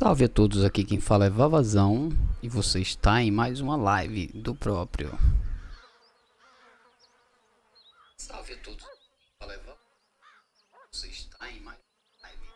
Salve a todos, aqui quem fala é Vavazão e você está em mais uma live do próprio. Salve a todos, fala é Vavazão, você está em mais uma live.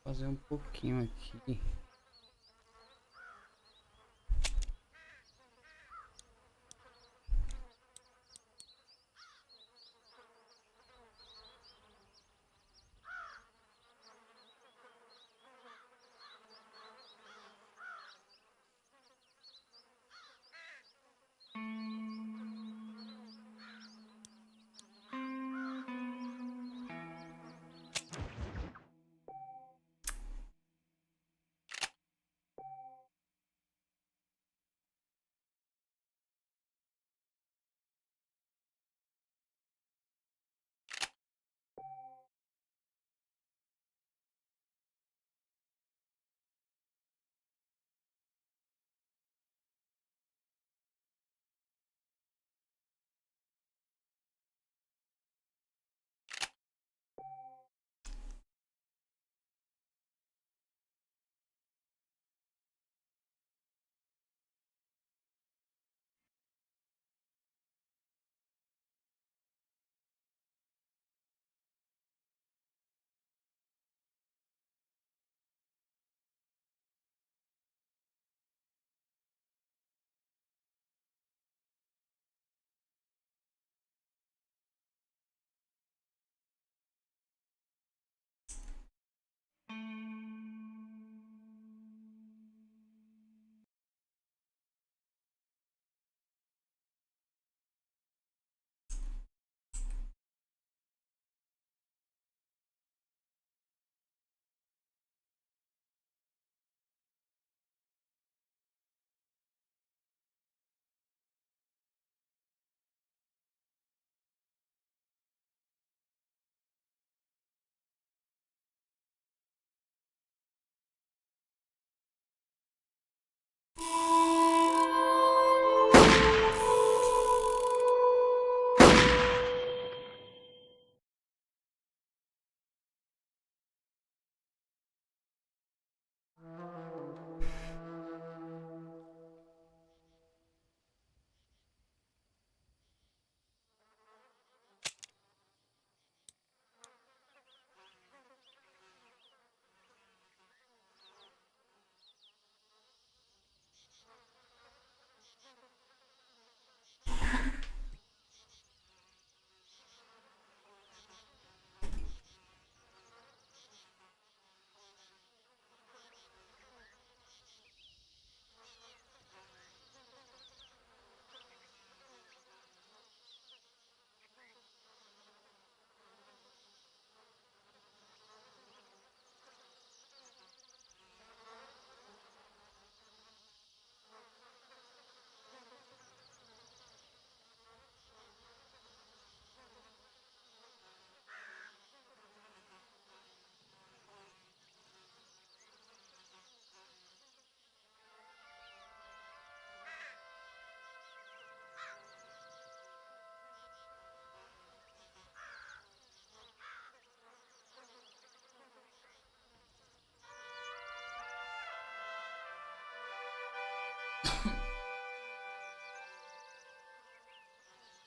Vou fazer um pouquinho aqui.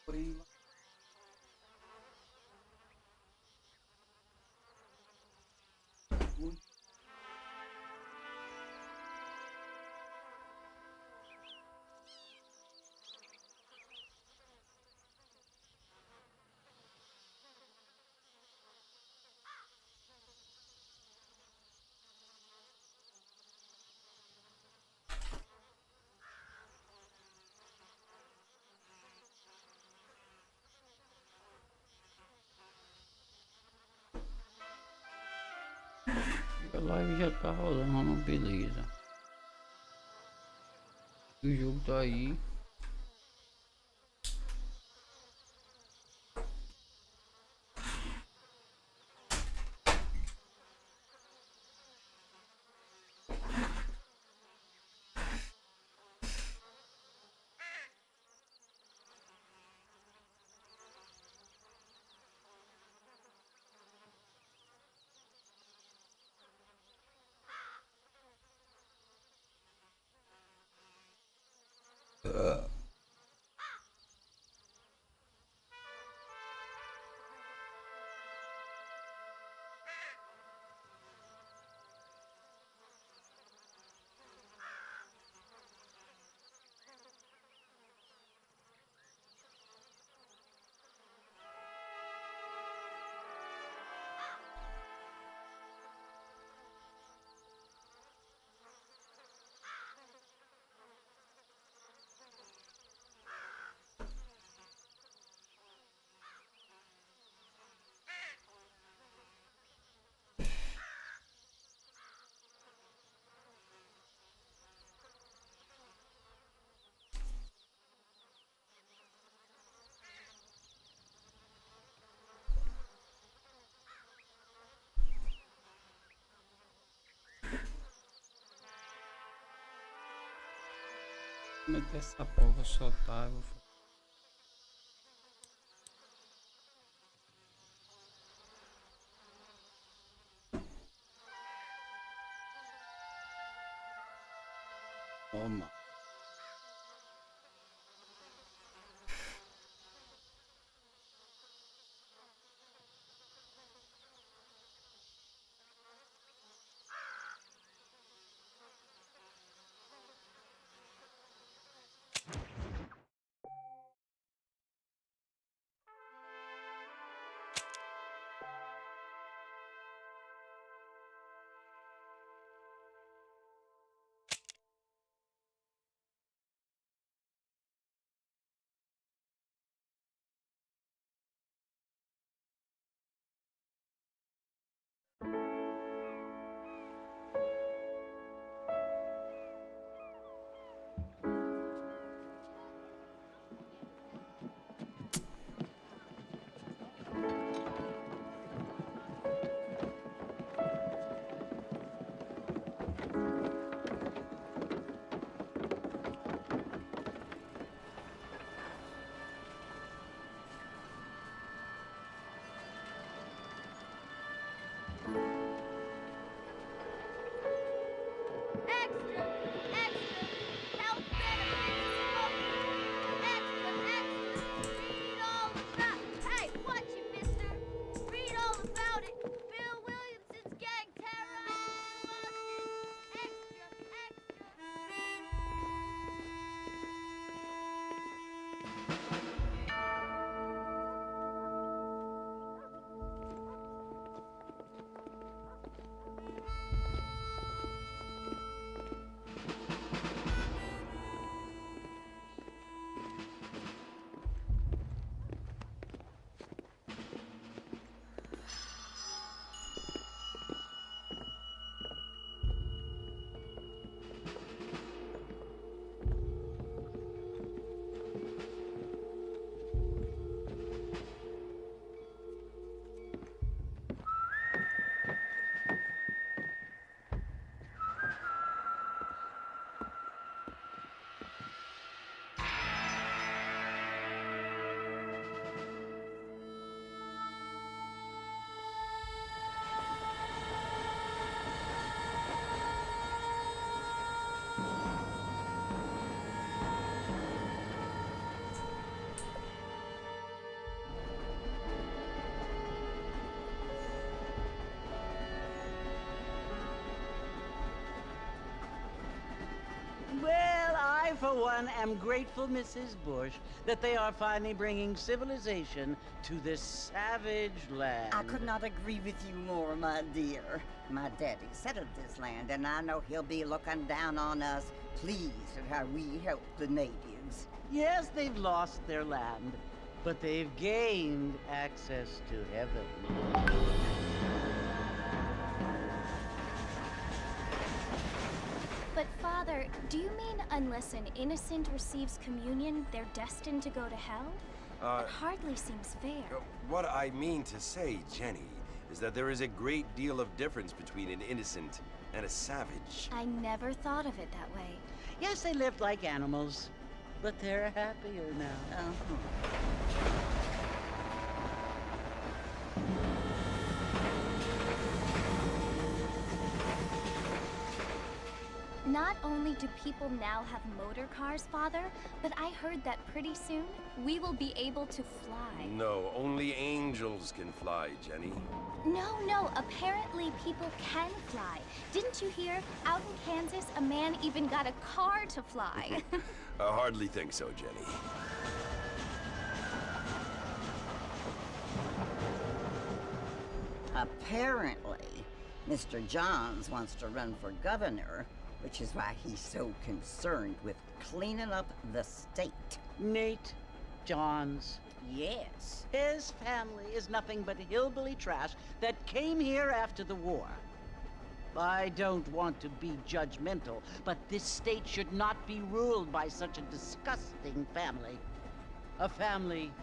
Porém, a live já tá rolando, beleza. O jogo tá aí. Como é que essa porra só tá? Toma. Extra! Extra! Help center! I, for one, am grateful, Mrs. Bush, that they are finally bringing civilization to this savage land. I could not agree with you more, my dear. My daddy settled this land, and I know he'll be looking down on us, pleased at how we help the natives. Yes, they've lost their land, but they've gained access to heaven. But Father, do you mean unless an innocent receives communion, they're destined to go to hell? That hardly seems fair. What I mean to say, Jenny, is that there is a great deal of difference between an innocent and a savage. I never thought of it that way. Yes, they lived like animals, but they're happier now. Not only do people now have motor cars, Father, but I heard that pretty soon we will be able to fly. No, only angels can fly, Jenny. No, apparently people can fly. Didn't you hear? Out in Kansas, a man even got a car to fly. I hardly think so, Jenny. Apparently, Mr. Johns wants to run for governor, which is why he's so concerned with cleaning up the state. Nate Johns. Yes. His family is nothing but hillbilly trash that came here after the war. I don't want to be judgmental, but this state should not be ruled by such a disgusting family. A family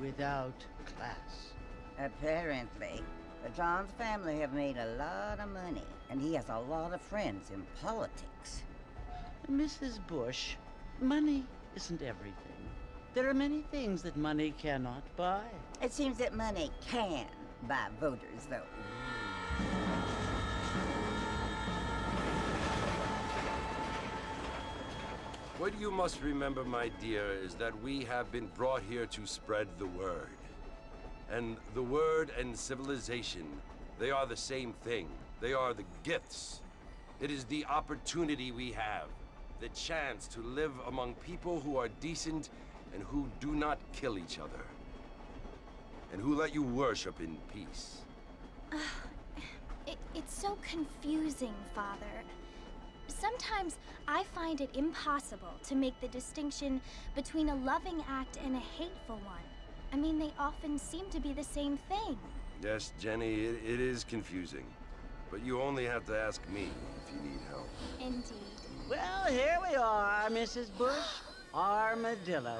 without class. Apparently, the Johns family have made a lot of money, and he has a lot of friends in politics. Mrs. Bush, money isn't everything. There are many things that money cannot buy. It seems that money can buy voters, though. What you must remember, my dear, is that we have been brought here to spread the word. And the word and civilization, they are the same thing. They are the gifts. It is the opportunity we have, the chance to live among people who are decent and who do not kill each other, and who let you worship in peace. It's so confusing, Father. Sometimes I find it impossible to make the distinction between a loving act and a hateful one. I mean, they often seem to be the same thing. Yes, Jenny, it is confusing. But you only have to ask me if you need help. Indeed. Well, here we are, Mrs. Bush. Armadillo.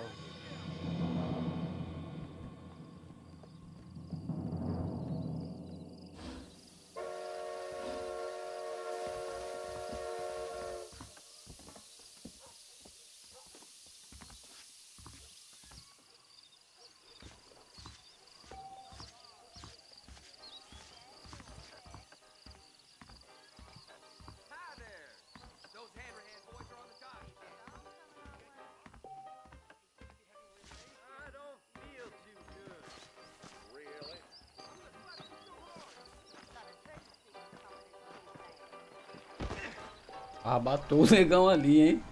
Ah, matou o negão ali, hein?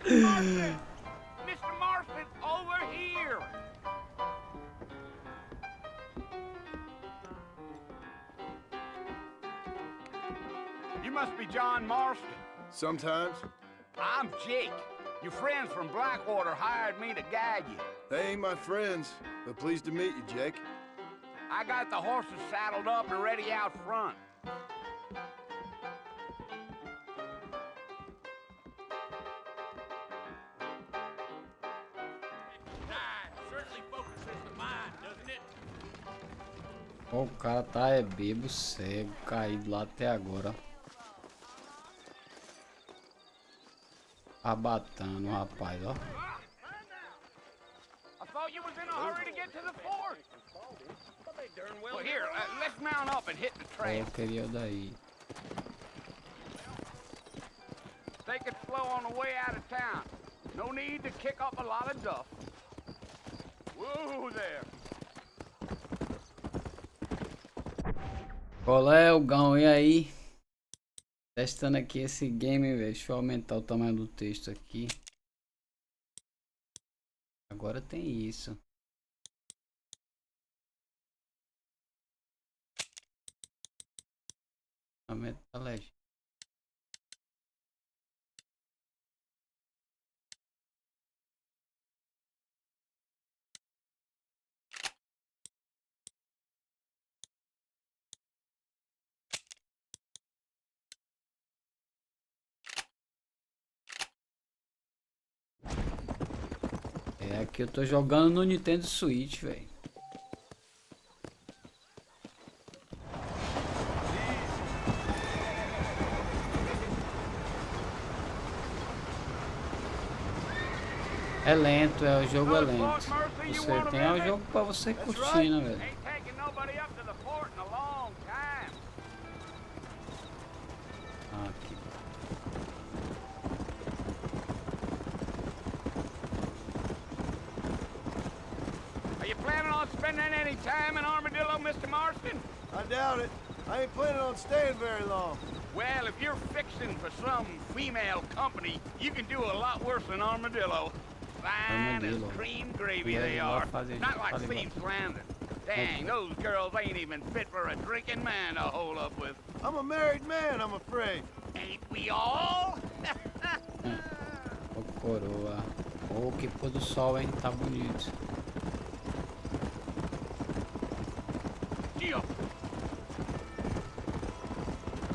Mr. Marston, over here! You must be John Marston. Sometimes. I'm Jake. Your friends from Blackwater hired me to guide you. They ain't my friends, but pleased to meet you, Jake. I got the horses saddled up and ready out front. Certainly focuses the mind, doesn't it? O cara tá bebo, cego, caído lá até agora. Abatando o rapaz, ó. I thought you was in a hurry to get to the fort. Well, here, let's mount up and hit the trail. Eu queria o daí. Take it slow on the way out of town. No need to kick up a lot of duff. Whoa there. Qual é o gão? E aí? Testando aqui esse game, velho. Deixa eu aumentar o tamanho do texto aqui. Agora tem isso. Aumenta a legenda. É, aqui eu tô jogando no Nintendo Switch, velho. É lento, o jogo é lento. Você tem o jogo pra você curtir, né, velho? Ain't taking nobody up to the fort in a long time. Aqui. Are you planning on spending any time in Armadillo, Mr. Marston? I doubt it. I ain't planning on staying very long. Well, if you're fixing for some female company, you can do a lot worse than Armadillo. Fine as Armadillo. cream gravy Yeah, they you are. love fuzzy- Not like fuzzy Thieves Landing. Dang, those girls ain't even fit for a drinking man to hold up with. I'm a married man, I'm afraid. Ain't we all? Ô coroa. Ô, que pôr do sol, hein? Tá bonito.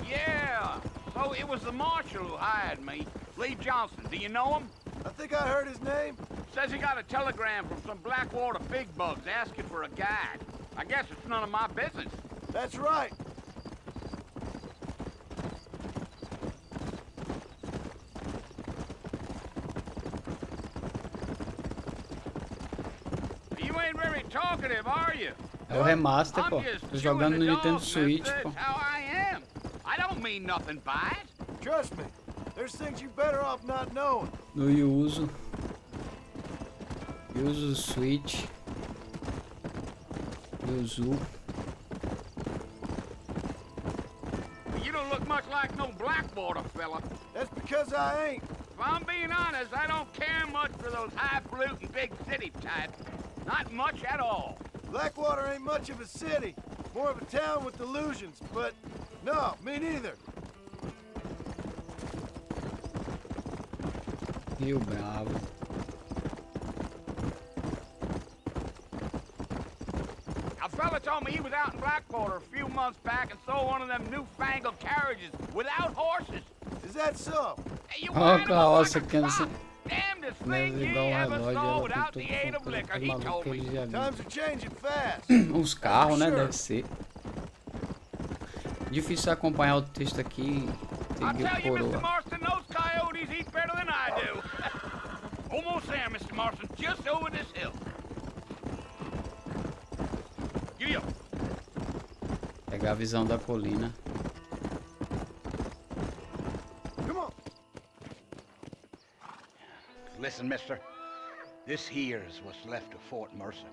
Yeah, so it was the marshal who hired me. Lee Johnson, do you know him? I think I heard his name. Says he got a telegram from some Blackwater big bugs asking for a guide. I guess it's none of my business. That's right. You ain't very talkative, are you? É o remaster, I'm pô. just Tô jogando no chewing the Nintendo dog, Switch, mister. pô. That's how I am. I don't mean nothing by it. Trust me. There's things you better off not knowing. No Yuzu. Yuzu Switch. Yuzu. You don't look much like no Blackwater fella. That's because I ain't. If I'm being honest, I don't care much for those highfalutin big city types. Not much at all. Blackwater ain't much of a city. More of a town with illusions, but no, me neither. Rio Bravo. A fella told me he was out in Blackwater a few months back and saw one of them newfangled carriages without horses. Is that so? Hey, you Ó, wind 'em up carroça like a que essa. top. Damnedest Mas thing ye igual um ever relógio, saw ela without com the tudo aid of com liquor, aquele he maluco told que me. eles já viram. Times are changing fast. Os carros, né? Sure. Deve ser. Difícil acompanhar o texto aqui. I'll Tem tell you, Mr. coroa. Marston, those coyotes eat better than I do. Almost there, Mr. Marston, just over this hill. Giddy up. Pegar a visão da colina. Come on. Listen, mister. This here's what's left of Fort Mercer.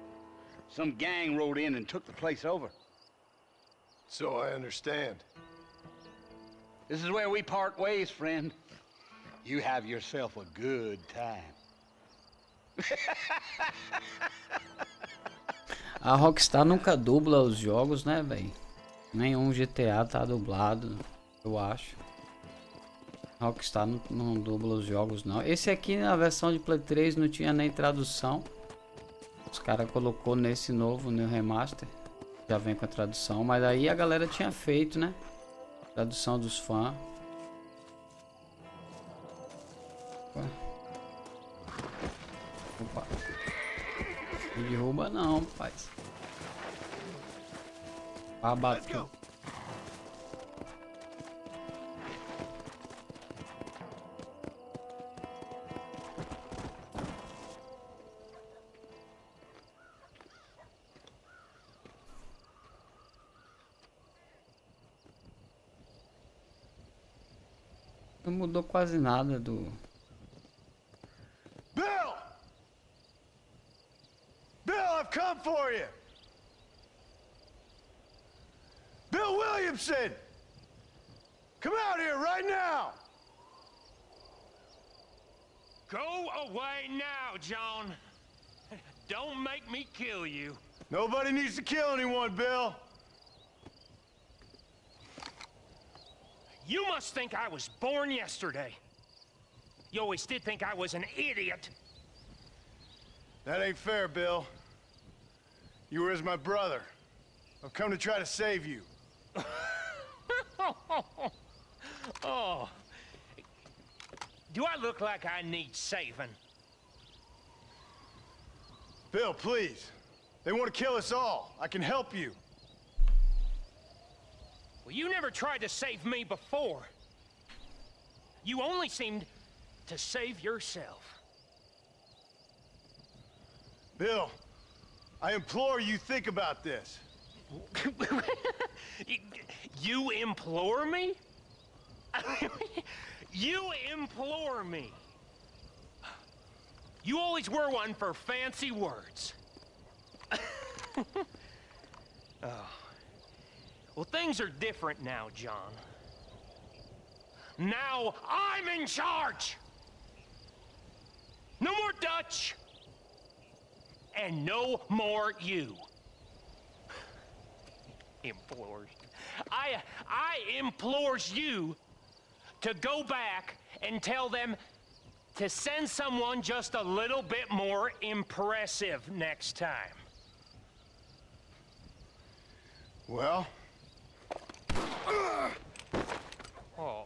Some gang rode in and took the place over. So I understand. This is where we part ways, friend. You have yourself a good time. A Rockstar nunca dubla os jogos, né, velho? Nenhum GTA tá dublado, eu acho. A Rockstar não dubla os jogos, não. Esse aqui na versão de Play 3 não tinha nem tradução. Os caras colocou nesse novo, no remaster. Já vem com a tradução, mas aí a galera tinha feito, né? Tradução dos fãs. Opa. Não derruba não, rapaz. Babaca. Não mudou quase nada do... Bill! Bill, I've come for you! Bill Williamson! Come out here right now! Go away now, John. Don't make me kill you. Nobody needs to kill anyone, Bill. You must think I was born yesterday. You always did think I was an idiot. That ain't fair, Bill. You were as my brother. I've come to try to save you. Oh. Do I look like I need saving? Bill, please. They want to kill us all. I can help you. Well, you never tried to save me before. You only seemed to save yourself. Bill, I implore you think about this. You implore me? You implore me. You always were one for fancy words. Oh. Well, things are different now, John. Now I'm in charge! No more Dutch! And no more you. Implores. I implores you to go back and tell them to send someone just a little bit more impressive next time. Well? Oh.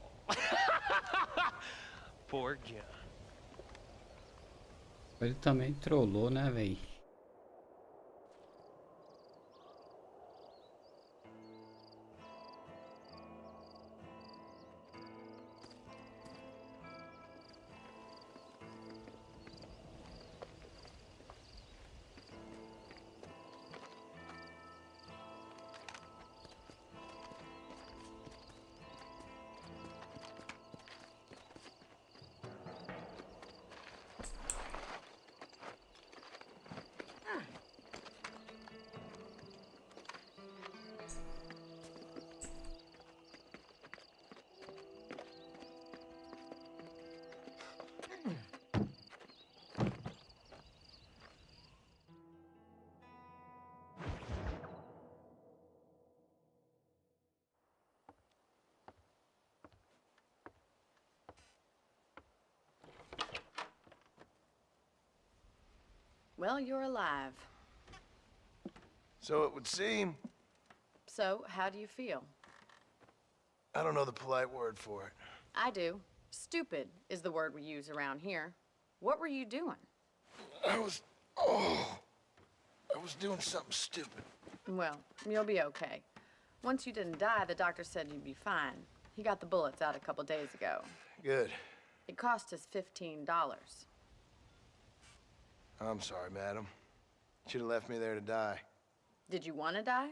Poor John. Ele também trollou, né, véi? Well, you're alive. So it would seem. So, how do you feel? I don't know the polite word for it. I do. Stupid is the word we use around here. What were you doing? I was doing something stupid. Well, you'll be okay. Once you didn't die, the doctor said you'd be fine. He got the bullets out a couple days ago. Good. It cost us $15. I'm sorry, madam. Should have left me there to die. Did you want to die?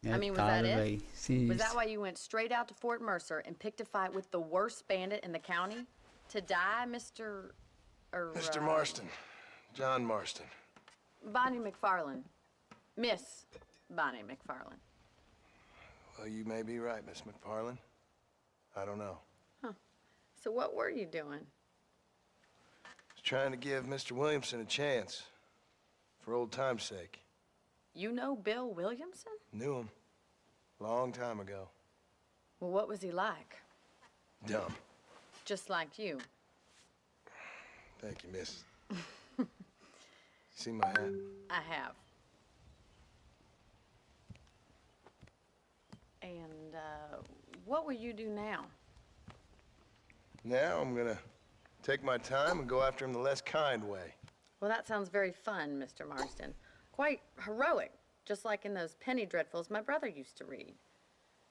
É I mean, was that tarde, it? véi. Sim, Was that why you went straight out to Fort Mercer and picked a fight with the worst bandit in the county? To die, Mr. Mr. Marston. John Marston. Bonnie McFarland. Miss Bonnie McFarland. Well, you may be right, Miss McFarland. I don't know. So what were you doing? Was trying to give Mr. Williamson a chance. For old time's sake. You know Bill Williamson? Knew him. Long time ago. Well, what was he like? Dumb. Just like you. Thank you, miss. See my hat? I have. And, what will you do now? Now I'm gonna take my time and go after him the less kind way. Well, that sounds very fun, Mr. Marston. Quite heroic, just like in those penny dreadfuls my brother used to read.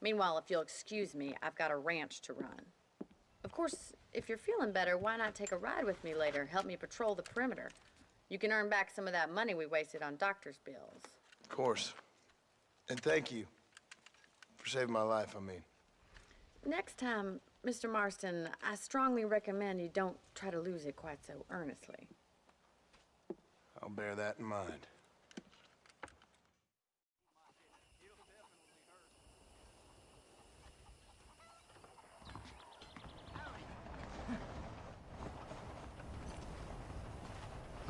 Meanwhile, if you'll excuse me, I've got a ranch to run. Of course, if you're feeling better, why not take a ride with me later? Help me patrol the perimeter. You can earn back some of that money we wasted on doctor's bills. Of course. And thank you. For saving my life, I mean. Next time, Mr. Marston, I strongly recommend you don't try to lose it quite so earnestly. I'll bear that in mind.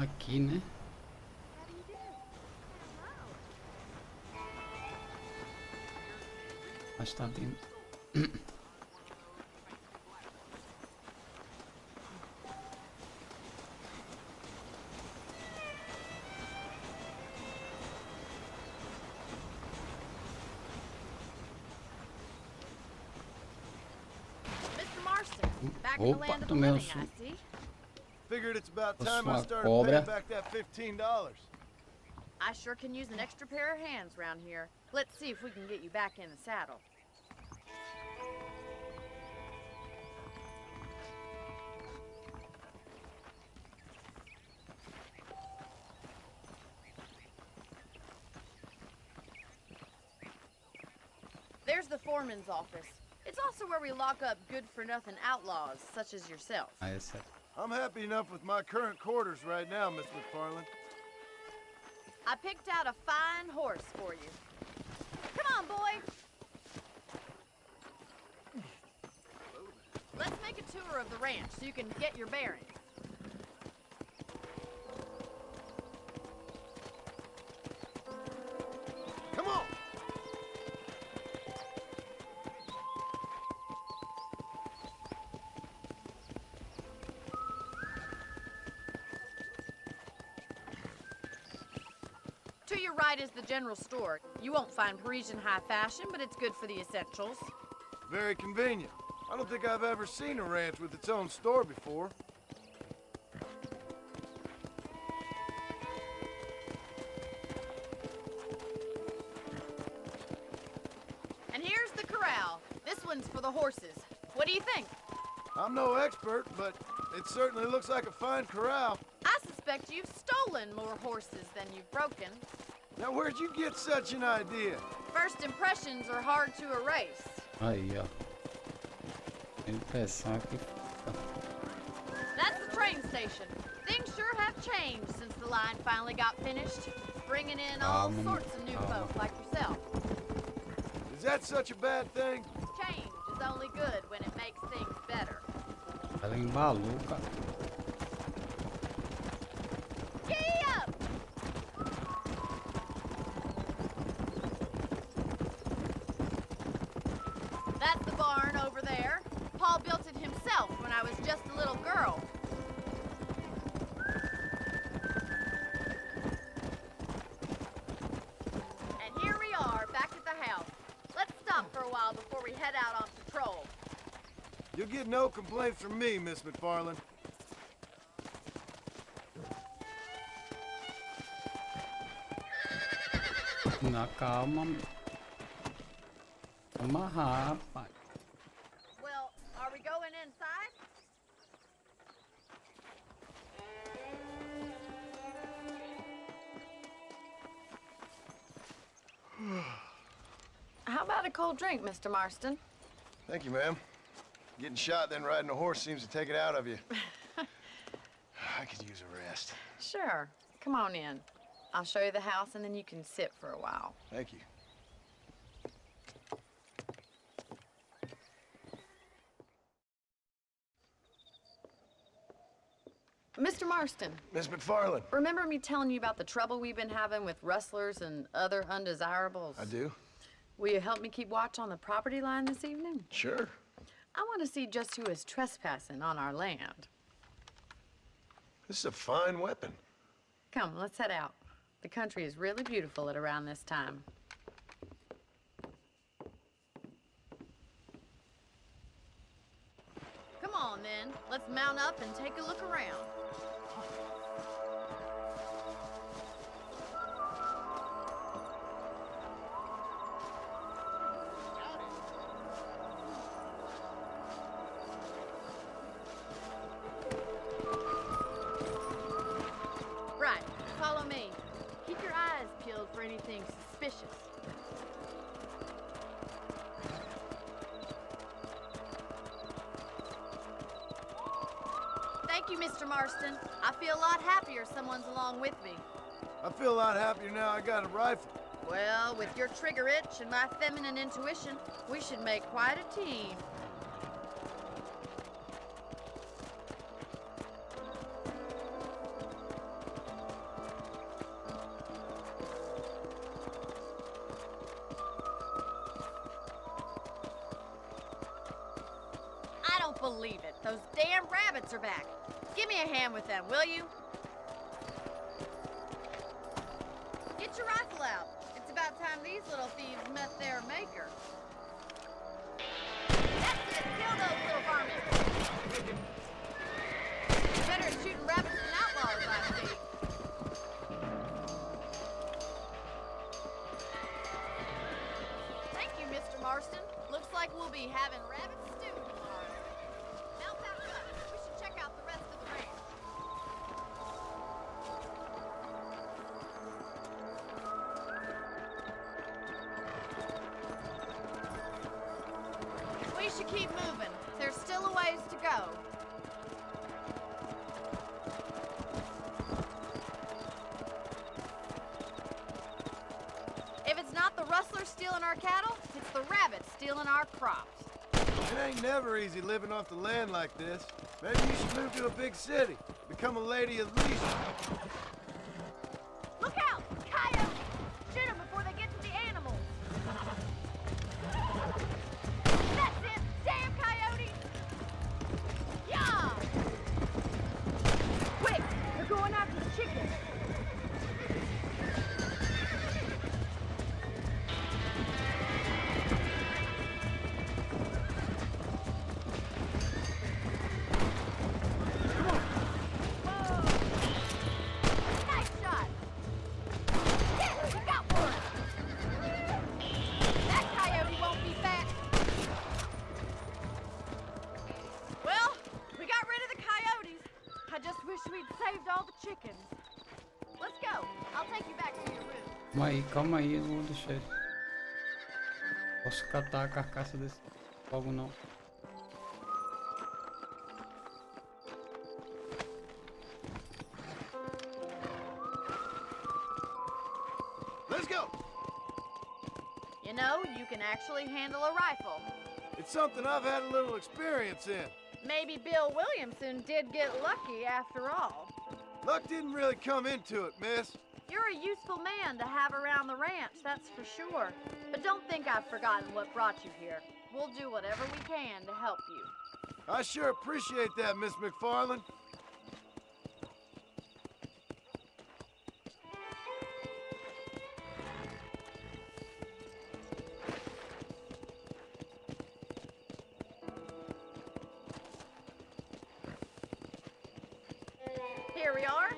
Aqui, né? Mas tá bem. Mr. Marston, back in the Opa, land of the tomei living, um I see. Figured it's about Eu time sou I a started cobra. paying back that $15. I sure can use an extra pair of hands around here. Let's see if we can get you back in the saddle. There's the foreman's office. It's also where we lock up good-for-nothing outlaws, such as yourself. Ah, essa é. I'm happy enough with my current quarters right now, Miss McFarland. I picked out a fine horse for you. Come on, boy. Let's make a tour of the ranch so you can get your bearings. Come on! To your right is the general store. You won't find Parisian high fashion, but it's good for the essentials. Very convenient. I don't think I've ever seen a ranch with its own store before. And here's the corral. This one's for the horses. What do you think? I'm no expert, but it certainly looks like a fine corral. I suspect you've stolen more horses than you've broken. Now, where'd you get such an idea? First impressions are hard to erase. Aí, ó. Impressão que That's the train station. Things sure have changed since the line finally got finished, bringing in all sorts of new folk like yourself. Is that such a bad thing? Change is only good when it makes things better. ela embalou, cara. Giddy up! That's the barn over there. Paul built it himself when I was just a little girl. And here we are, back at the house. Let's stop for a while before we head out on patrol. You'll get no complaints from me, Miss McFarland. Na calma. Amarrar, rapaz. Well, are we going inside? How about a cold drink, Mr. Marston? Thank you, ma'am. Getting shot, then riding a horse seems to take it out of you. I could use a rest. Sure. Come on in. I'll show you the house, and then you can sit for a while. Thank you. Mr. Marston, Miss McFarland. remember me telling you about the trouble we've been having with rustlers and other undesirables? I do? Will you help me keep watch on the property line this evening? Sure. I want to see just who is trespassing on our land. This is a fine weapon. Come, let's head out. The country is really beautiful at around this time. Come on, then. Let's mount up and take a look around. Right, follow me. Keep your eyes peeled for anything suspicious. Thank you, Mr. Marston. I feel a lot happier someone's along with me. I feel a lot happier now I got a rifle. Well, with your trigger itch and my feminine intuition, we should make quite a team. believe it. Those damn rabbits are back. Give me a hand with them, will you? Get your rifle out. It's about time these little thieves met their maker. That's it. Kill those little varmints. Better at shooting rabbits than outlaws, I see. Thank you, Mr. Marston. Looks like we'll be having rabbit stew tomorrow. Now pack up. We should check out the rest of the ranch. We should keep moving. There's still a ways to go. If it's not the rustlers stealing our cattle, it's the rabbits stealing our crops. It ain't never easy living off the land like this. Maybe you should move to a big city. Become a lady of leisure. Look out! Coyotes! Shoot them before they get to the animals. That's it! Damn coyotes! Yeah! Quick! They're going after the chickens. Nice shot! Yes, we got one! That coyote won't be back. Well, we got rid of the coyotes. I just wish we'd saved all the chickens. Let's go. I'll take you back to your room. Calma aí, eu vou deixar ele. Posso catar a carcaça desse logo não. Let's go! You know, you can actually handle a rifle. It's something I've had a little experience in. Maybe Bill Williamson did get lucky after all. Luck didn't really come into it, miss. You're a useful man to have around the ranch, that's for sure. But don't think I've forgotten what brought you here. We'll do whatever we can to help you. I sure appreciate that, Miss McFarland. Here we are.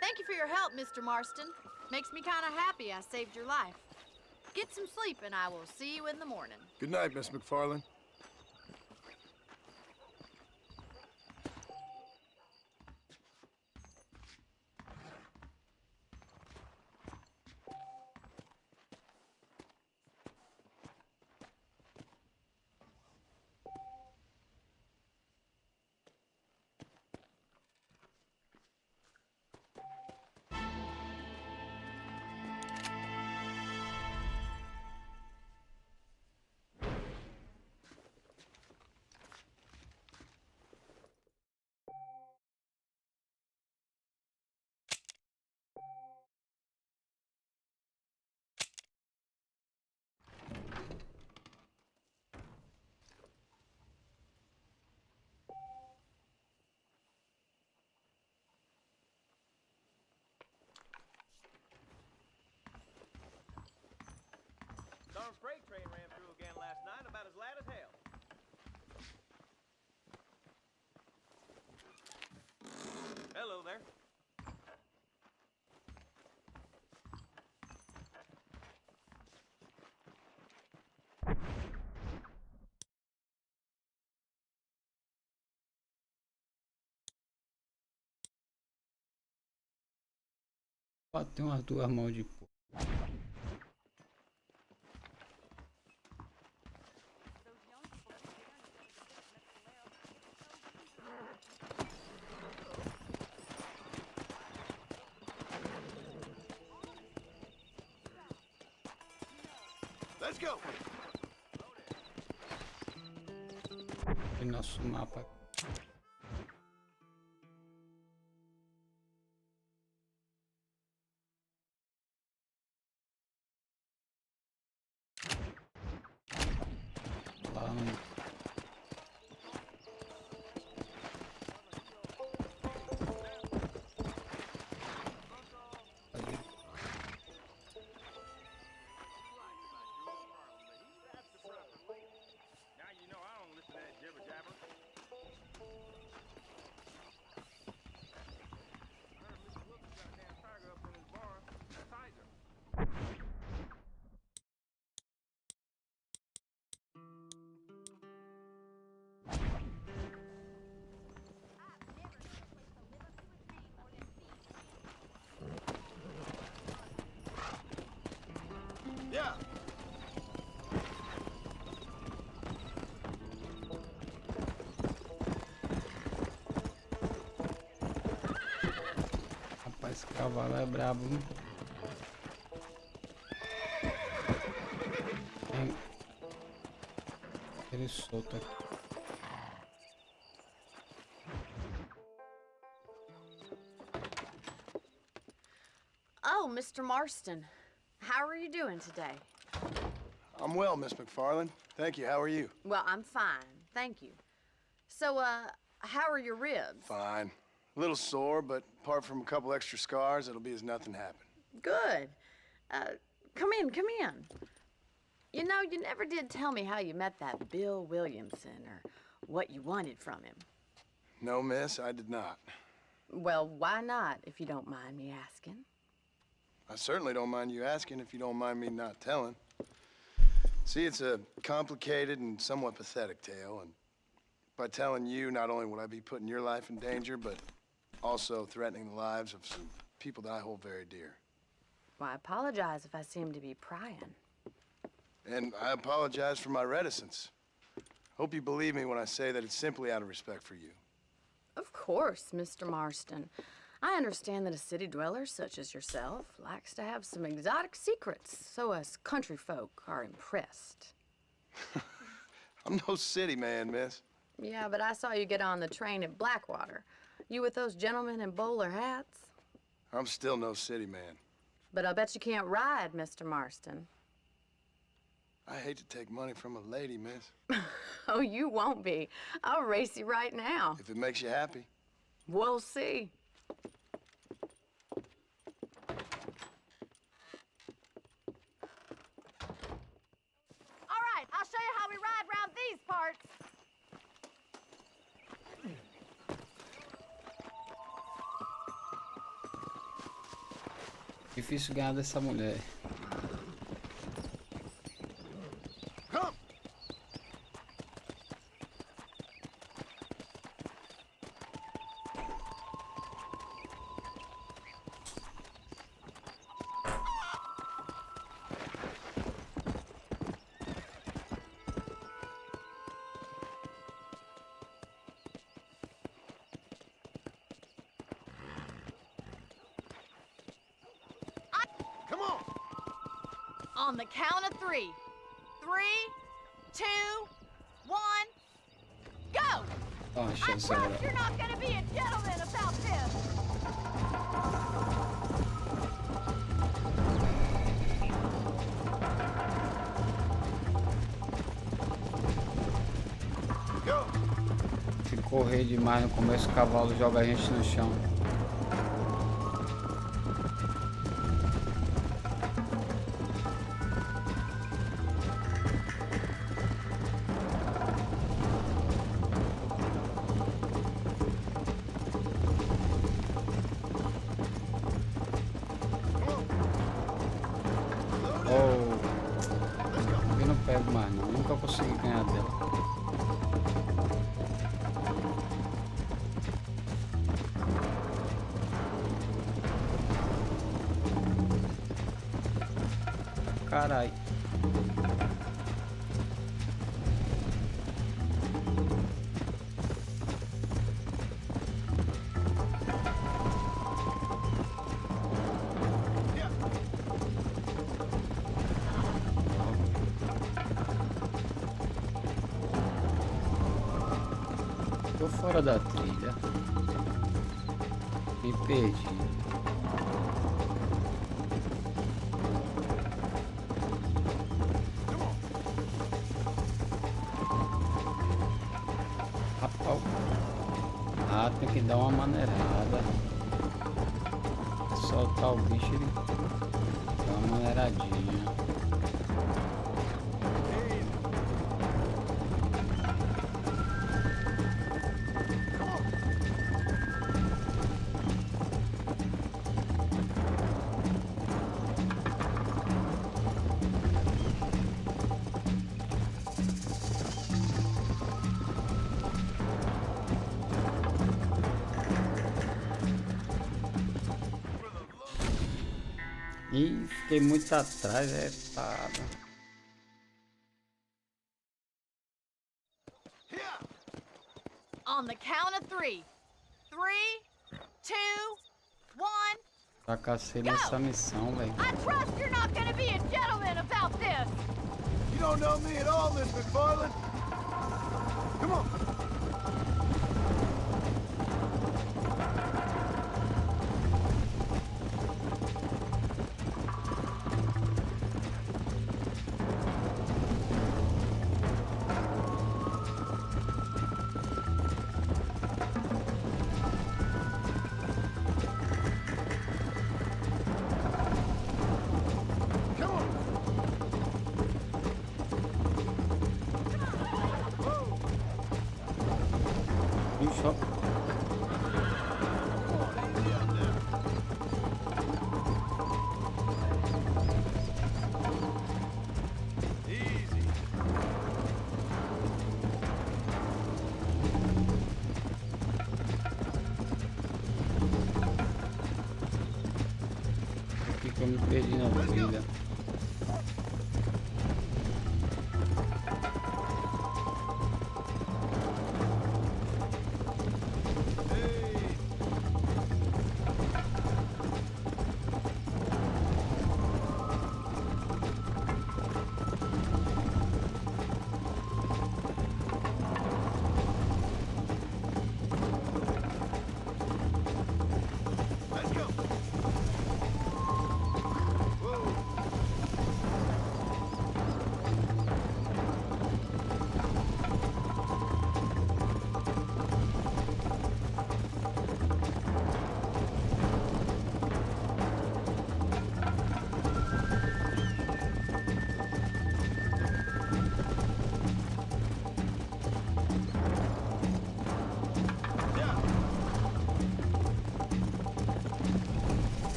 Thank you for your help, Mr. Marston. Makes me kind of happy I saved your life. Get some sleep and I will see you in the morning. Good night, Miss McFarland. Darn freight train ran through again last night, about as loud as hell. Hello there. Tem umas duas mãos de porco. Let's go! Tem nosso mapa. Lá no... Now you know I don't listen to that jibber jabber. I heard Mr. Wilkins got a damn tiger up in his barn. A tiger. Yeah. Rapaz, esse cavalo é brabo. Hein? Ele solta aqui. Oh, Mr. Marston. How are you doing today? I'm well, Miss McFarland. Thank you. How are you? Well, I'm fine. Thank you. So, how are your ribs? Fine. A little sore, but apart from a couple extra scars, it'll be as nothing happened. Good. Come in, come in. You know, you never did tell me how you met that Bill Williamson or what you wanted from him. No, miss, I did not. Well, why not, if you don't mind me asking? I certainly don't mind you asking if you don't mind me not telling. See, it's a complicated and somewhat pathetic tale, and by telling you, not only would I be putting your life in danger, but also threatening the lives of some people that I hold very dear. Well, I apologize if I seem to be prying. And I apologize for my reticence. Hope you believe me when I say that it's simply out of respect for you. Of course, Mr. Marston. I understand that a city dweller such as yourself likes to have some exotic secrets, so us country folk are impressed. I'm no city man, miss. Yeah, but I saw you get on the train at Blackwater. You with those gentlemen in bowler hats? I'm still no city man. But I bet you can't ride, Mr. Marston. I hate to take money from a lady, miss. Oh, you won't be. I'll race you right now. If it makes you happy. We'll see. All right, I'll show you how we ride round these parts. Difícil ganhar dessa mulher. Come! Come on! On the count of 3. 3, 2, 1, go! Dá uma I chance promise agora. you're not gonna be a gentleman about this. Go! Se correr demais no começo, o cavalo joga a gente no chão. Oh, eu não pego mais não, nunca consegui ganhar dela. Carai. Tô fora da trilha. Me perdi. Rapaz. Ah, tem que dar uma maneirada. Soltar o bicho, ele dá uma maneiradinha. Ih, fiquei muito atrás, é pá. On the count of 3. 3, 2, 1. Fracassei nessa missão, velho. I trust you're not gonna be a gentleman about this. You don't know me at all, Miss McFarland. Come on. Bicho. Aqui que eu me perdi na trilha.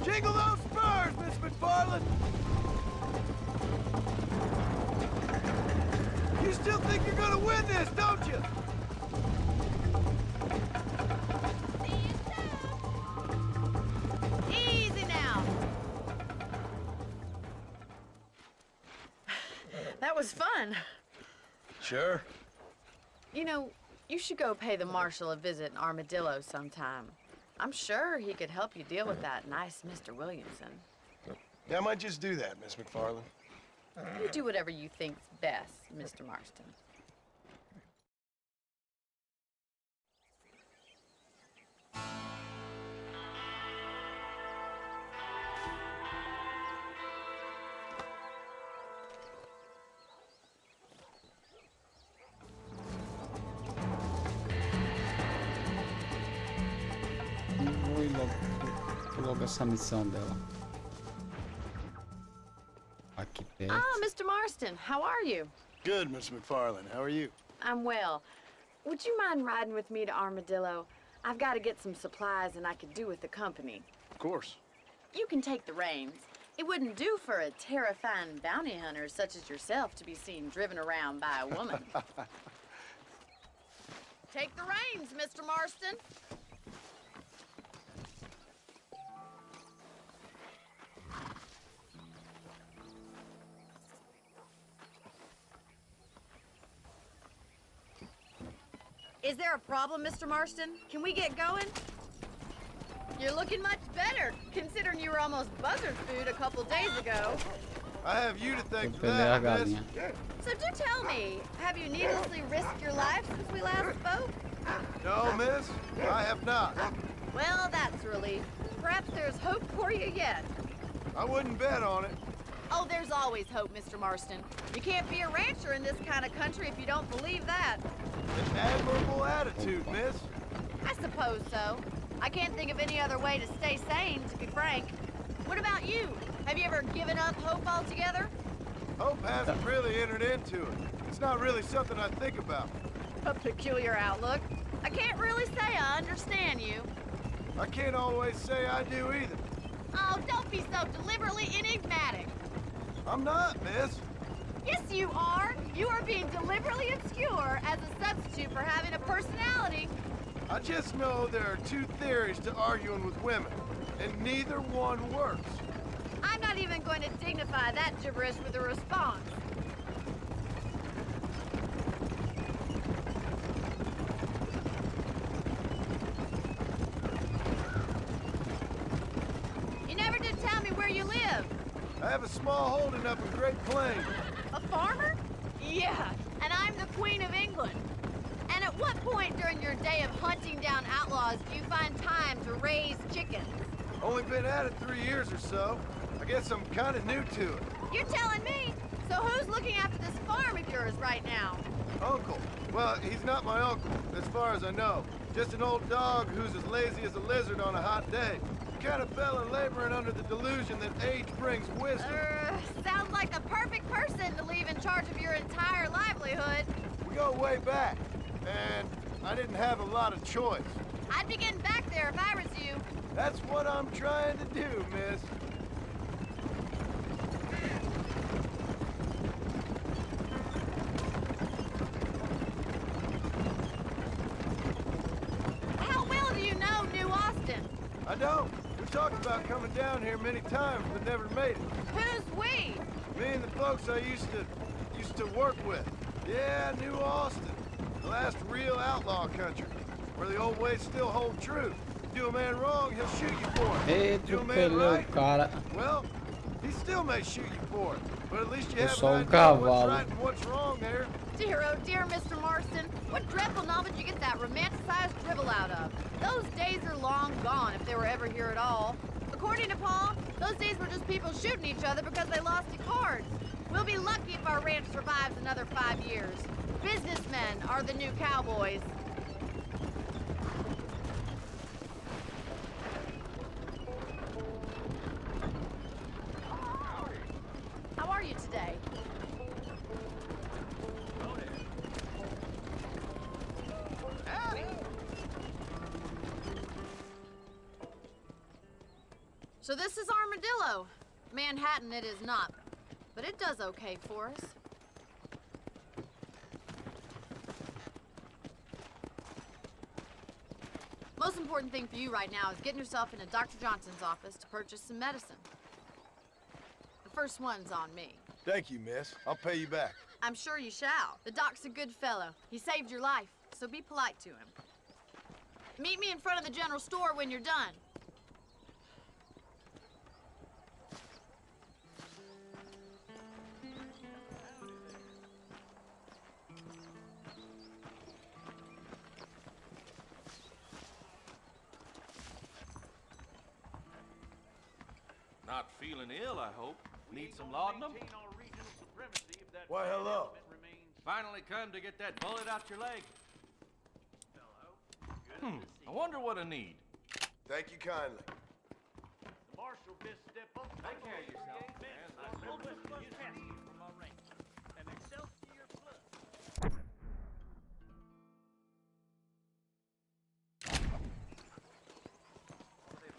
Jingle those spurs, Miss McFarland! You still think you're gonna win this, don't you? Easy now. That was fun. Sure. You know, you should go pay the marshal a visit in Armadillo sometime. I'm sure he could help you deal with that nice Mr. Williamson. Yeah, I might just do that, Miss McFarland. You do whatever you think's best, Mr. Marston. Vou ir logo essa missão dela. Aqui perto. Ah, Mr. Marston, how are you? Good, Miss McFarland. How are you? I'm well. Would you mind riding with me to Armadillo? I've got to get some supplies and I could do with the company. Of course. You can take the reins. It wouldn't do for a terrifying bounty hunter such as yourself to be seen driven around by a woman. Take the reins, Mr. Marston. Is there a problem, Mr. Marston? Can we get going? You're looking much better, considering you were almost buzzard food a couple days ago. I have you to thank for Pegar a that, miss. galinha. So do tell me, have you needlessly risked your life since we last spoke? No, miss, I have not. Well, that's a relief. Perhaps there's hope for you yet. I wouldn't bet on it. Oh, there's always hope, Mr. Marston. You can't be a rancher in this kind of country if you don't believe that. An admirable attitude, miss. I suppose so. I can't think of any other way to stay sane, to be frank. What about you? Have you ever given up hope altogether? Hope hasn't really entered into it. It's not really something I think about. A peculiar outlook. I can't really say I understand you. I can't always say I do either. Oh, don't be so deliberately enigmatic. I'm not, miss. Yes, you are. You are being deliberately obscure as a substitute for having a personality. I just know there are two theories to arguing with women, and neither one works. I'm not even going to dignify that gibberish with a response. You never did tell me where you live. I have a small holding up in Great Plains. A farmer? Yeah, and I'm the Queen of England. And at what point during your day of hunting down outlaws do you find time to raise chickens? Only been at it 3 years or so. I guess I'm kind of new to it. You're telling me? So who's looking after this farm of yours right now? Uncle. Well, he's not my uncle, as far as I know. Just an old dog who's as lazy as a lizard on a hot day. The kind of fella laboring under the delusion that age brings wisdom. Sounds like the perfect person to leave in charge of your entire livelihood. We go way back, and I didn't have a lot of choice. I'd be getting back there if I was you. That's what I'm trying to do, miss. How well do you know New Austin? I don't. We talked about coming down here many times, but never made it. Who's we? Me and the folks I used to work with. Yeah, New Austin. The last real outlaw country, where the old ways still hold true. Do a man wrong, he'll shoot you for it. Do a man Atropelou right, o cara. well, he still may shoot you for it. But at least you Eu have sou an idea what's cavalo. right and what's wrong there. Dear, oh dear, Mr. Marston. What dreadful novel did you get that romanticized drivel out of? Those days are long gone, if they were ever here at all. According to Paul, those days were just people shooting each other because they lost at cards. We'll be lucky if our ranch survives another 5 years. Businessmen are the new cowboys. How are you today? So this is Armadillo. Manhattan it is not, but it does okay for us. Most important thing for you right now is getting yourself into Dr. Johnson's office to purchase some medicine. The first one's on me. Thank you, miss. I'll pay you back. I'm sure you shall. The doc's a good fellow. He saved your life, so be polite to him. Meet me in front of the general store when you're done. Not feeling ill, I hope. Need some laudanum? Why, hello. Finally come to get that bullet out your leg. I wonder what I need. Thank you kindly. Marshal, best step up. Take care of yourself, man. And Excelsior Plus.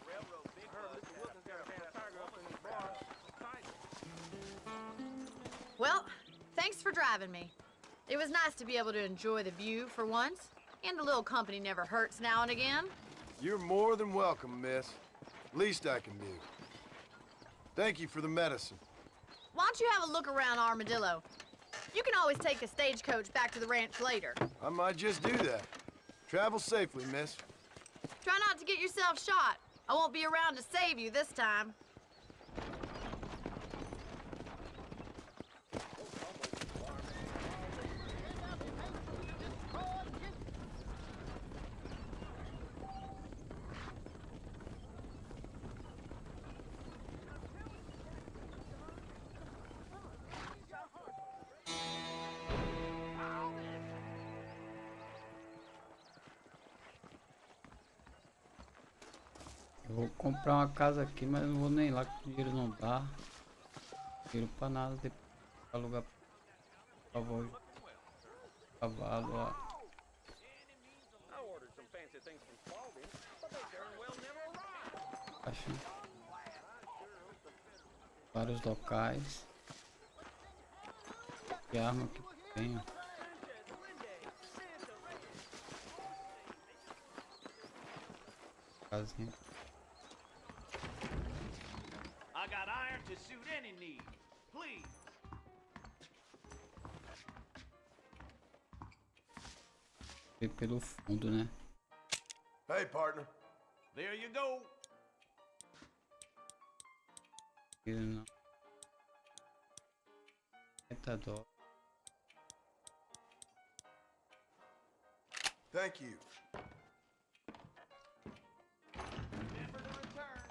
Railroad, big Mr. Wilkins got a driving me. It was nice to be able to enjoy the view for once, and a little company never hurts now and again. You're more than welcome, miss. Least I can do. Thank you for the medicine. Why don't you have a look around Armadillo? You can always take a stagecoach back to the ranch later. I might just do that. Travel safely, miss. Try not to get yourself shot. I won't be around to save you this time. Eu vou comprar uma casa aqui, mas não vou nem lá que o dinheiro não dá. Dinheiro pra nada, depois pra alugar cavalo lá. Acho vários locais. Que arma que tenho. Casinha. I got iron to suit any need. Please. E pelo fundo, né? Hey, partner. There you go. Não. Tá dó. Thank you. Remember to return.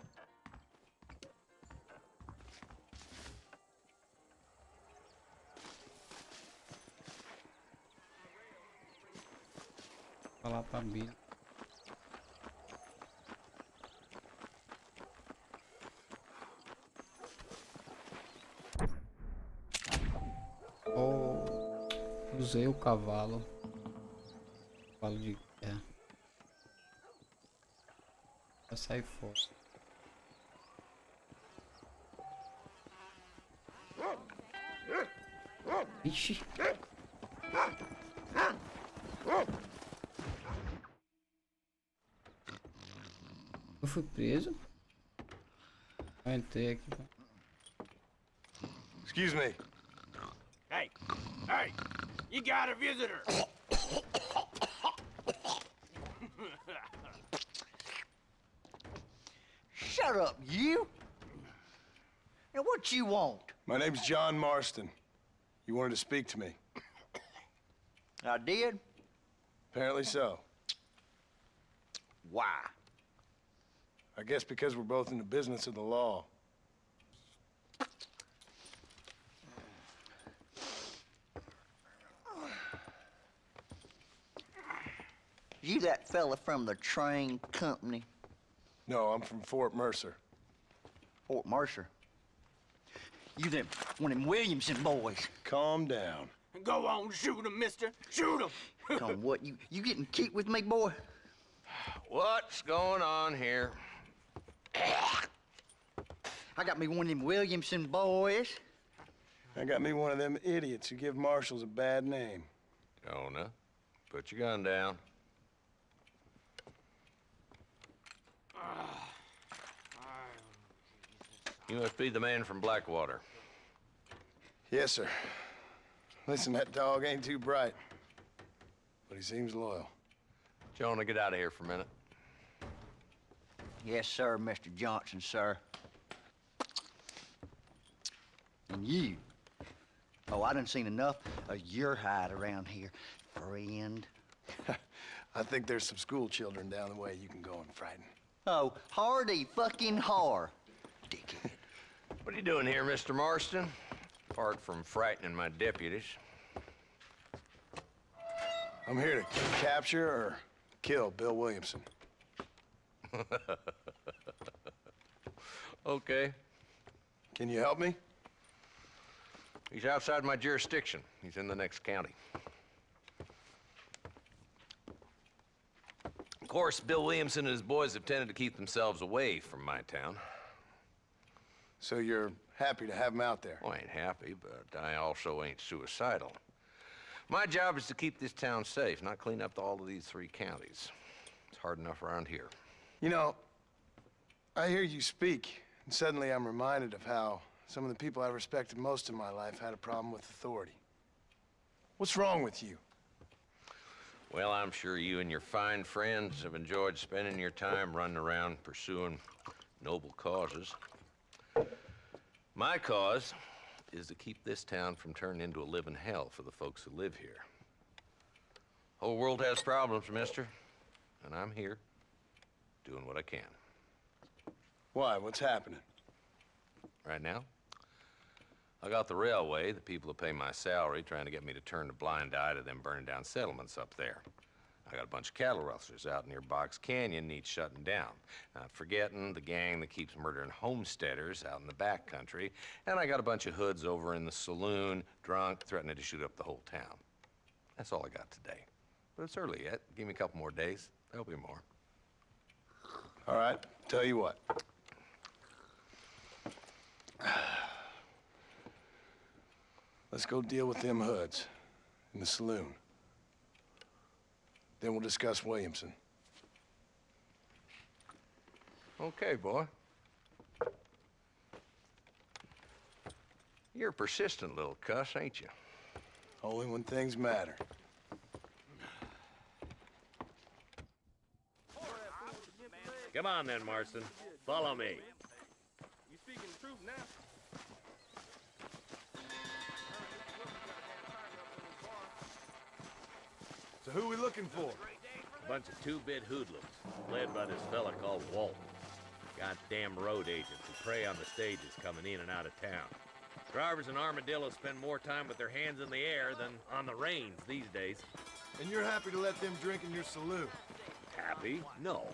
Falar pra Billy. Oh, usei o cavalo. Cavalo de guerra. Vai sair fora. Ixi. Eu fui preso. Eu entrei aqui. Excuse me. Hey, hey, you got a visitor. Shut up, you! Now what you want? My name's John Marston. You wanted to speak to me. I did? Apparently so. Why? I guess because we're both in the business of the law. You that fella from the train company? No, I'm from Fort Mercer. Fort Mercer? You them one of them Williamson boys. Calm down. Go on, shoot him, mister. Shoot him. Come, what, you getting keep with me, boy? What's going on here? I got me one of them Williamson boys. I got me one of them idiots who give marshals a bad name. Jonah, put your gun down. You must be the man from Blackwater. Yes, sir. Listen, that dog ain't too bright, but he seems loyal. Jonah, get out of here for a minute. Yes, sir, Mr. Johnson, sir. And you. Oh, I done seen enough of your hide around here, friend. I think there's some school children down the way you can go and frighten. Oh, hardy fucking har. Dickhead. What are you doing here, Mr. Marston? Apart from frightening my deputies. I'm here to capture or kill Bill Williamson. Okay. Can you help me? He's outside my jurisdiction. He's in the next county. Of course, Bill Williamson and his boys have tended to keep themselves away from my town. So you're happy to have him out there? Well, I ain't happy, but I also ain't suicidal. My job is to keep this town safe, not clean up all of these 3 counties. It's hard enough around here. You know, I hear you speak, and suddenly I'm reminded of how some of the people I respected most in my life had a problem with authority. What's wrong with you? Well, I'm sure you and your fine friends have enjoyed spending your time running around pursuing noble causes. My cause is to keep this town from turning into a living hell for the folks who live here. Whole world has problems, mister, and I'm here doing what I can. Why? What's happening? Right now, I got the railway, the people who pay my salary, trying to get me to turn a blind eye to them burning down settlements up there. I got a bunch of cattle rustlers out near Box Canyon needs shutting down. Not forgetting the gang that keeps murdering homesteaders out in the back country. And I got a bunch of hoods over in the saloon, drunk, threatening to shoot up the whole town. That's all I got today. But it's early yet. Give me a couple more days. There'll be more. All right, tell you what. Let's go deal with them hoods in the saloon. Then we'll discuss Williamson. Okay, boy. You're a persistent little cuss, ain't you? Only when things matter. Come on then, Marston. Follow me. You speaking the truth now? So who we looking for? A bunch of 2-bit hoodlums, led by this fella called Walton. Goddamn road agents who prey on the stages coming in and out of town. Drivers and armadillos spend more time with their hands in the air than on the reins these days. And you're happy to let them drink in your saloon? Happy? No.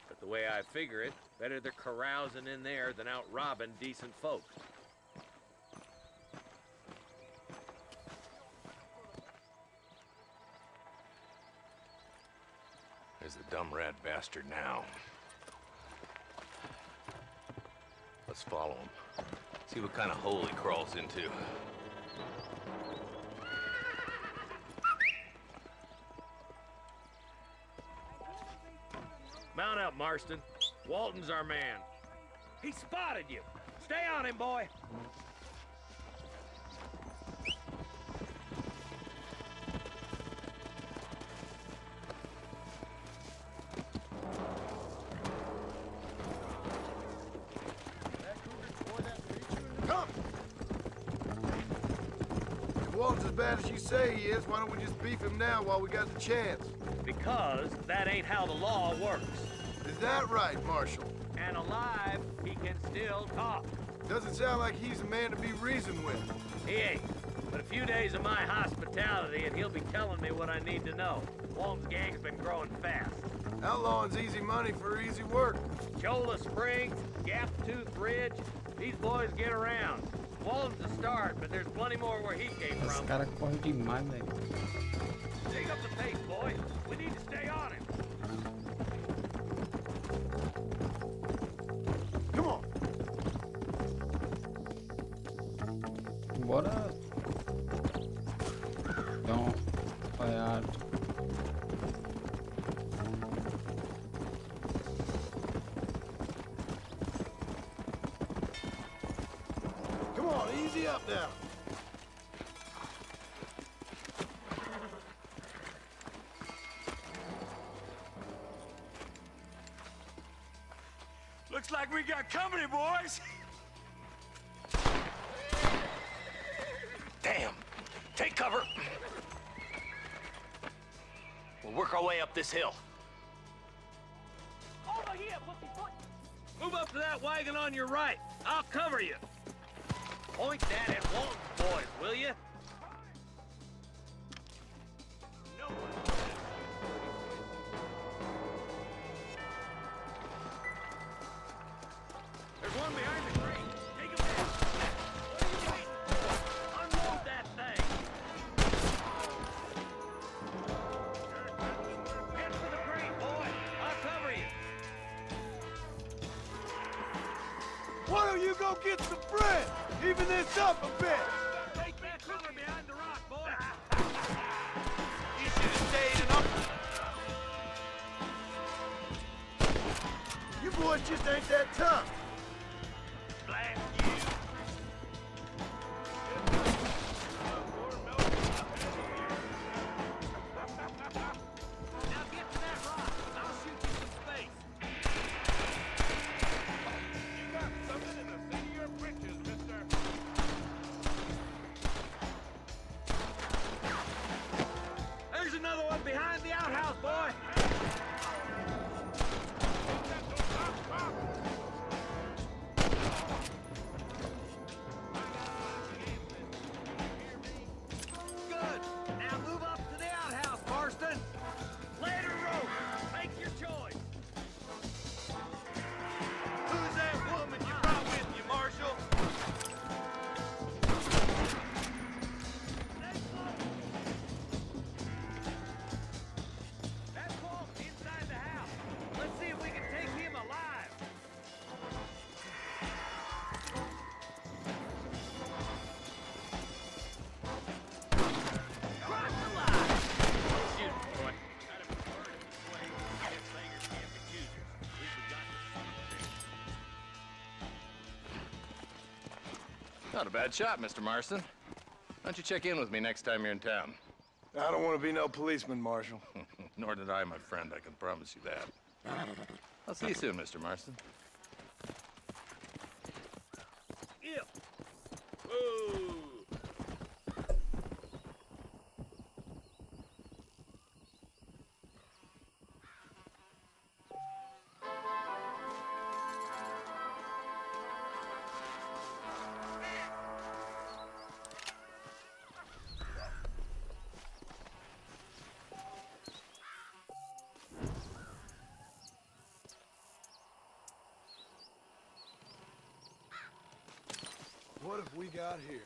But the way I figure it, better they're carousing in there than out robbing decent folks. There's the dumb rat bastard now. Let's follow him. See what kind of hole he crawls into. Mount up, Marston. Walton's our man. He spotted you. Stay on him, boy. Come! If Walton's as bad as you say he is, why don't we just beef him now while we got the chance? Because that ain't how the law works. Is that right, Marshal? And alive, he can still talk. Doesn't sound like he's a man to be reasoned with. He ain't. But a few days of my hospitality and he'll be telling me what I need to know. Walton's gang's been growing fast. Outlawing's easy money for easy work. Cholla Springs, Gap Tooth Ridge, these boys get around. Walton's the start, but there's plenty more where he came Esse from. cara corre demais, velho. Take up the pace, boy. We need to stay on him. Come on. Bora. Então, olhar. Come on, easy up now. Looks like we got company, boys. Damn! Take cover! We'll work our way up this hill. Over here, pussyfoot. Move up to that wagon on your right. I'll cover you. Point that at Walton's boys, will you? No one. There's one behind the crate. Take him down. What are you waiting for? Unload that thing. Head for the crate, boy. I'll cover you. Why don't you go get some bread? Even this up a bit. Take that cougar behind the rock, boy. You should have stayed in up. You boys just ain't that tough. Blast you. Now get to that rock. I'll shoot you some space. You got something in the seat of your britches, mister. There's another one behind the outhouse, boy. Good. Now move up to the outhouse, Marston. Let her rope. Make your choice. Who's that woman you brought with you, Marshal? That's Walt inside the house. Let's see if we can take him alive. Cross the line. Shoot, boy. Gotta prefer it this way. Get slingers can't be choosers. At least we got this. Not a bad shot, Mr. Marston. Why don't you check in with me next time you're in town? I don't want to be no policeman, Marshal. Nor did I, my friend. I can promise you that. I'll see you soon, Mr. Marston. Yeah. Whoa. What have we got here?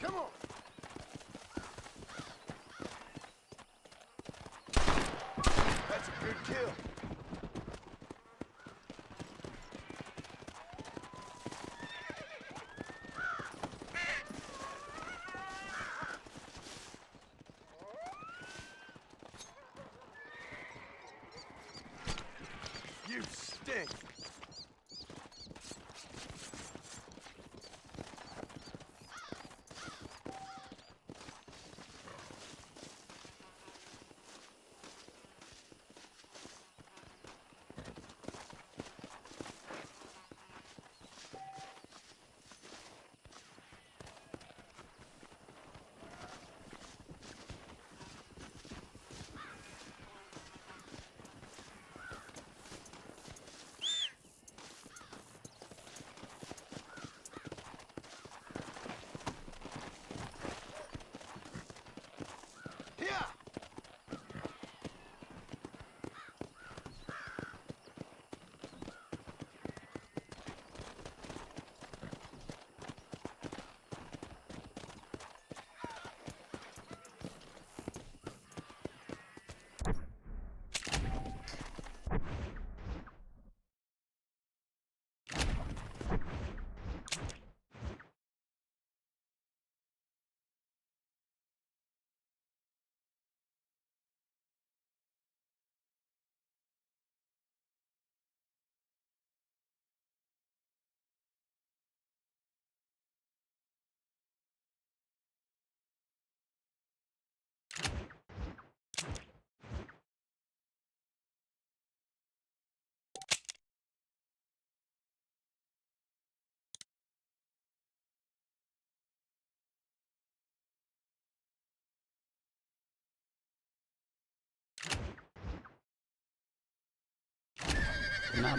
Come on! That's a good kill. You stink. Na...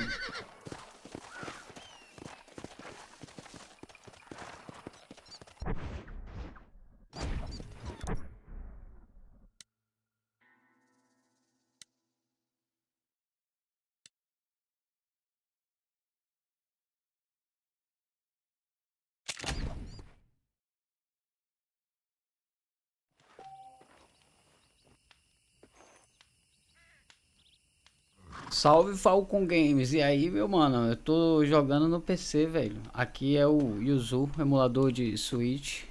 Salve Falcon Games, e aí meu mano, eu tô jogando no PC, velho. Aqui é o Yuzu, emulador de Switch.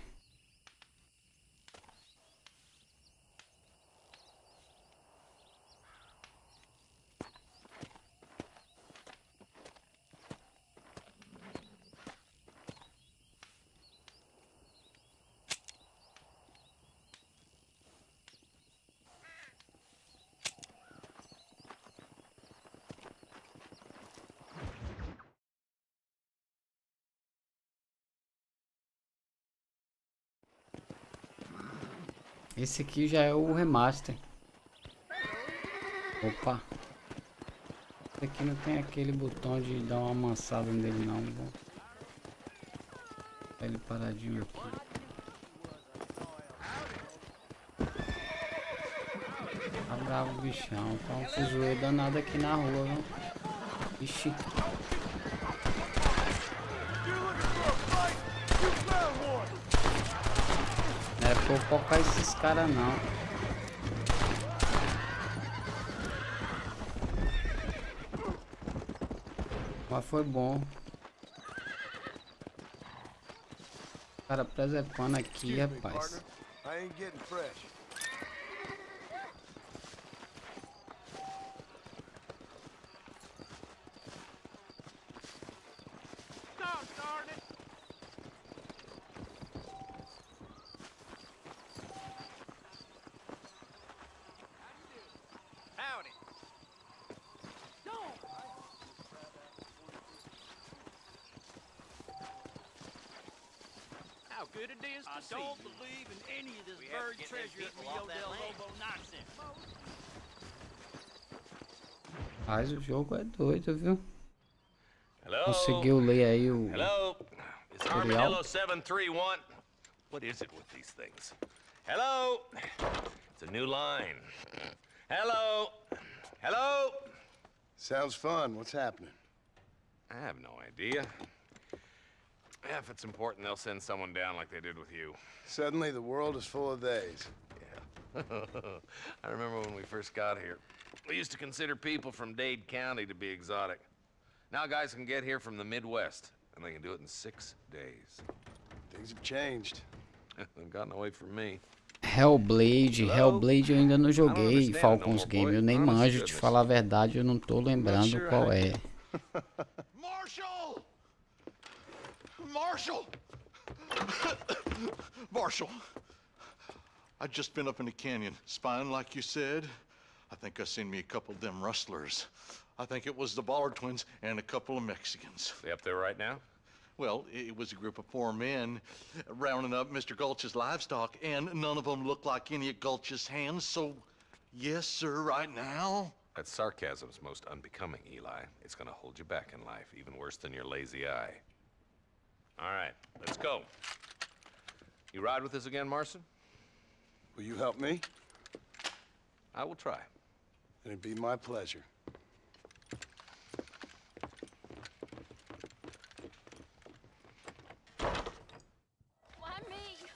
Esse aqui já é o remaster. Opa. Esse aqui não tem aquele botão de dar uma amansada nele não. Vou deixar ele paradinho aqui. Tá bravo o bichão. Tá um fuzuê danado aqui na rua, viu? Ixi. Não é por focar esses caras não. Mas foi bom. O cara presepando aqui, rapaz. How good it is to see you. I don't believe in any of this buried treasure at Rio del Lobo nonsense. Mas o jogo é doido, viu? Hello? Conseguiu ler aí o Hello? Is tutorial? Armadillo 731? What is it with these things? Hello? It's a new line. Hello? Hello? Sounds fun. What's happening? I have no idea. Yeah, if it's important, they'll send someone down like they did with you. Suddenly, the world is full of theys. Yeah. I remember when we first got here. We used to consider people from Dade County to be exotic. Now guys can get here from the Midwest, and they can do it in 6 days. Things have changed. They've gotten away from me. Hellblade eu ainda não joguei. Falcons Game, eu nem manjo, de falar a verdade, eu não tô lembrando qual é. Marshall! Marshall! Marshall! I'd just been up in the canyon, spying like you said. I think I seen me a couple of them rustlers. I think it was the Ballard twins and a couple of Mexicans. They up there right now? Well, it was a group of poor men rounding up Mr. Gulch's livestock, and none of them looked like any of Gulch's hands, so yes, sir, right now. That sarcasm's most unbecoming, Eli. It's gonna hold you back in life, even worse than your lazy eye. All right, let's go. You ride with us again, Marston? Will you help me? I will try. It'd be my pleasure.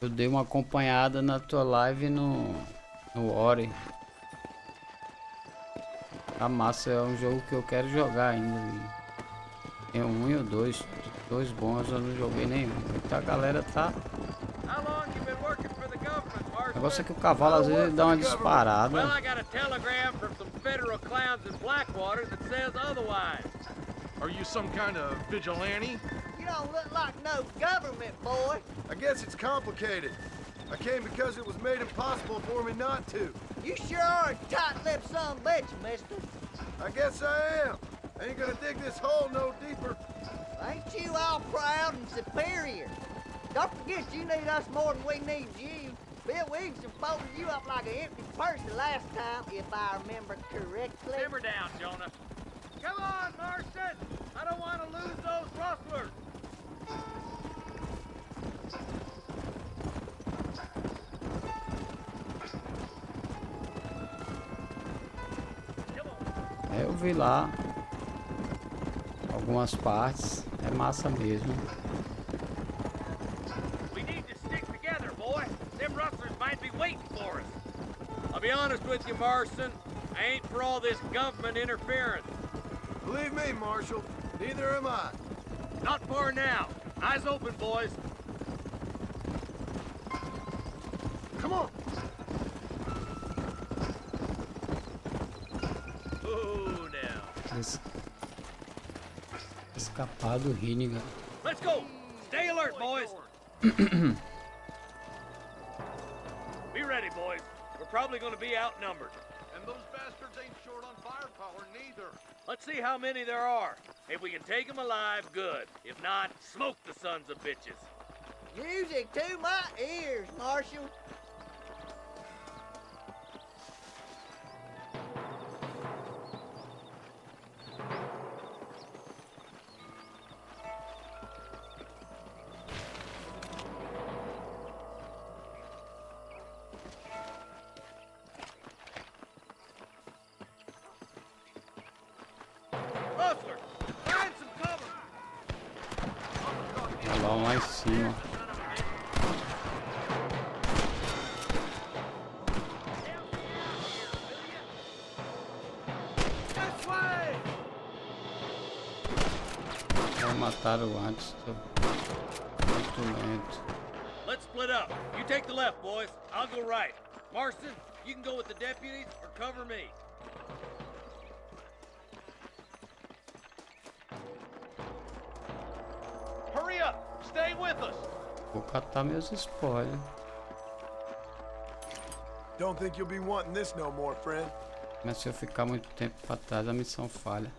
Eu dei uma acompanhada na tua live no Ori. A massa é um jogo que eu quero jogar ainda. Tem um e o dois. Dois bons, eu não joguei nenhum. Então a galera tá... O negócio é que o cavalo às vezes ele dá uma disparada. Well, I got a telegram from some federal clowns in Blackwater that says otherwise. Are you some kind of vigilante? You don't look like no government, boy. I guess it's complicated. I came because it was made impossible for me not to. You sure are a tight-lipped son of a bitch, mister. I guess I am. I ain't gonna dig this hole no deeper. Ain't you all proud and superior? Don't forget you need us more than we need you. Bill Wigson folded you up like an empty purse the last time, if I remember correctly. Simmer down, Jonah. Come on, Marston! I don't want to lose those rustlers! Eu vi lá algumas partes, é massa mesmo. We need to stick together, boy. Them rustlers might be waiting for us. I'll be honest with you, Marston. I ain't for all this government interference. Believe me, Marshal, neither am I. Not for now. Eyes open, boys. Come on. Ooh, now. Escapar do Rinnegan. Let's go. Stay alert, boys. Be ready, boys. We're probably going to be outnumbered. And those bastards ain't short on firepower, neither. Let's see how many there are. If we can take them alive, good. If not, smoke the sons of bitches. Music to my ears, Marshal. Rustler, find some cover. Olha lá em cima. This way. Já mataram antes. Tô muito lento. Let's split up. You take the left, boys. I'll go right. Marston, you can go with the deputies or cover me. Hurry up! Stay with us! Vou catar meus spoilers. Don't think you'll be wanting this no more, friend. Mas se eu ficar muito tempo pra trás, a missão falha.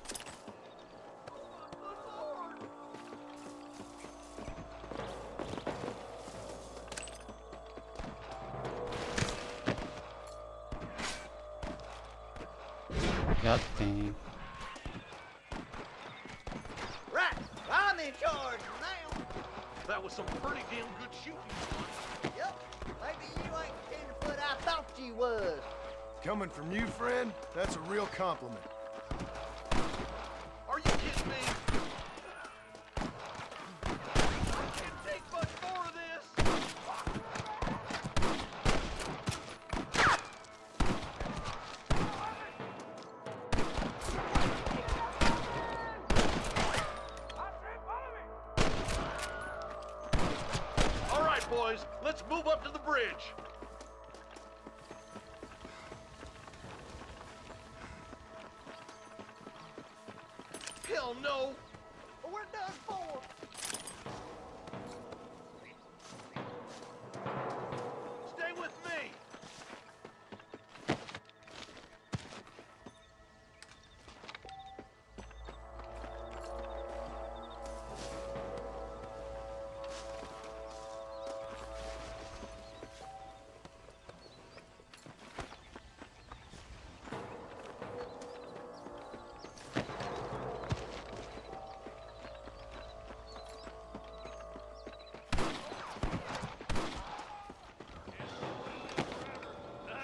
Já tem. Right, I'm in charge now. That was some pretty damn good shooting. Yep, maybe you ain't the tenderfoot I thought you was. Coming from you, friend, that's a real compliment. Are you kidding me? I can't take much more of this. All right, boys, let's move up to the bridge. Hell no! We're done for. Stay with me!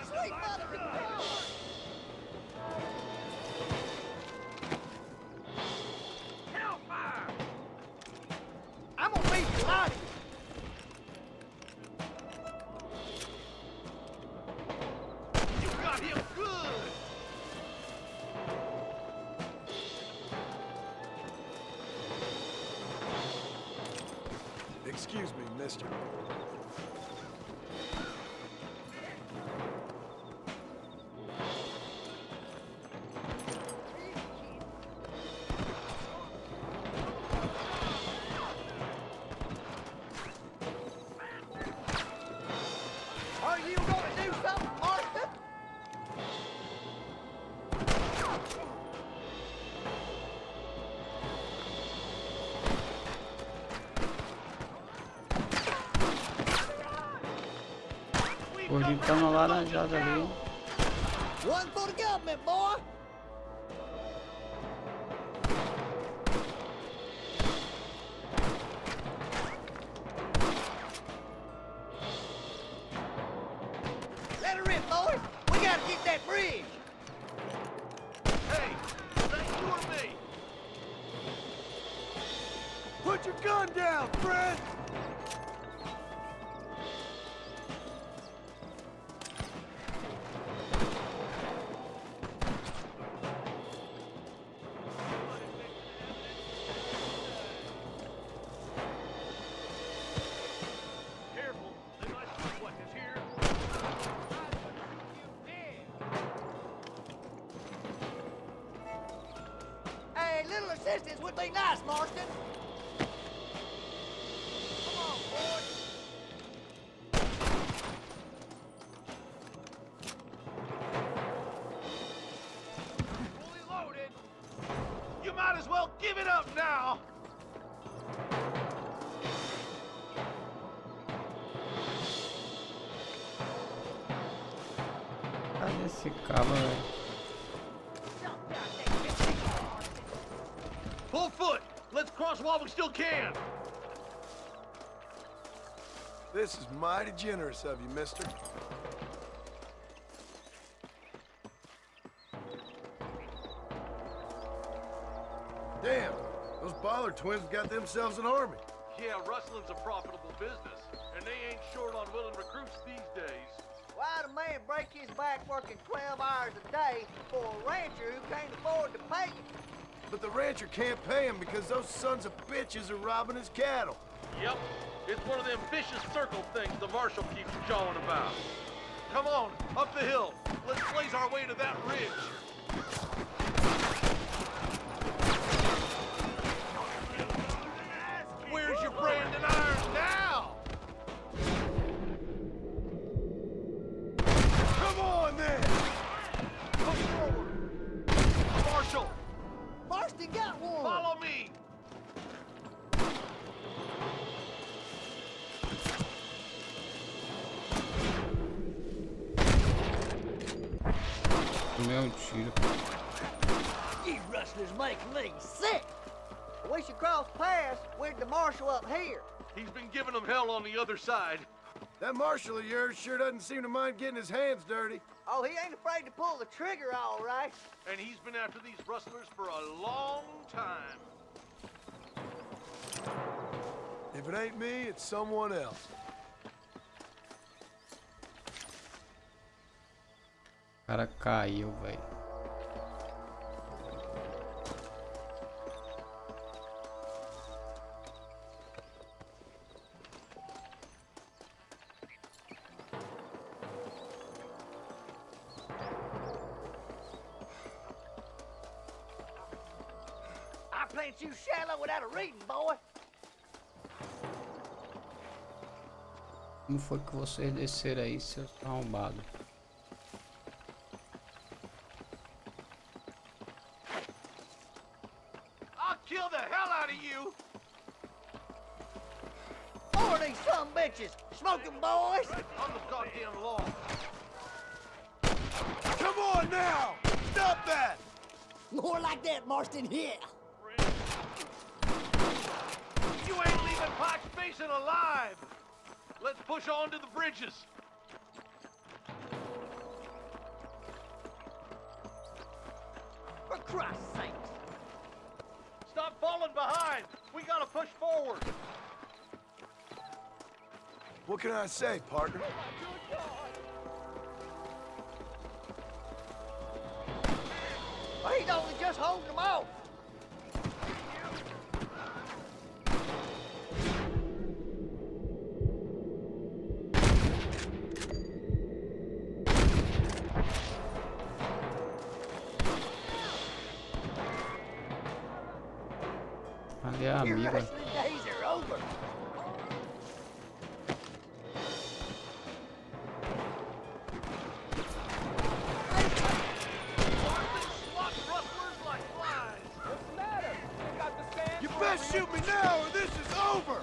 Sweet mother of God. Hellfire! I'm gonna be bloody. You got him good! Excuse me, mister. Are you gonna do something, Marston? O Rinnegan tá na laranjada ali. One for the government, boy. Put your gun down, friend! Careful, they might shoot what is here. Hey, little assistance would be nice, Marston. Come on, boys. Fully loaded. You might as well give it up now. Cadê esse cabo, velho? Full foot. Let's cross while we still can. This is mighty generous of you, mister. Damn, those Bollard twins got themselves an army. Yeah, rustling's a profitable business, and they ain't short on willing recruits these days. Why'd a man break his back working 12 hours a day for a rancher who can't afford to pay him? But the rancher can't pay him because those sons of bitches are robbing his cattle. Yep, it's one of them vicious circle things the marshal keeps jawing about. Come on, up the hill. Let's blaze our way to that ridge. Where's your branding iron now? Come on, then! Push forward. Marshal, Marston got one! follow me. Tomei um tiro. You rustlers make me sick! We should cross paths with the marshal up here. He's been giving them hell on the other side. That marshal of yours sure doesn't seem to mind getting his hands dirty. Oh, he ain't afraid to pull the trigger, all right. And he's been after these rustlers for a long time. If it ain't me, it's someone else. O cara caiu, velho. I plant you shallow without a reading, boy. Como foi que vocês desceram aí, seus arrombados? I'll kill the hell out of you! More of these some bitches. Smoking boys. On the goddamn law. Come on now! Stop that! More like that, Marston, here. You ain't leaving Pike's Basin alive! Let's push on to the bridges. For Christ's sake. Stop falling behind! We gotta push forward! What can I say, partner? He's only just holding them off. Ali é a Your amiga. wrestling days are over. You best shoot me now or this is over!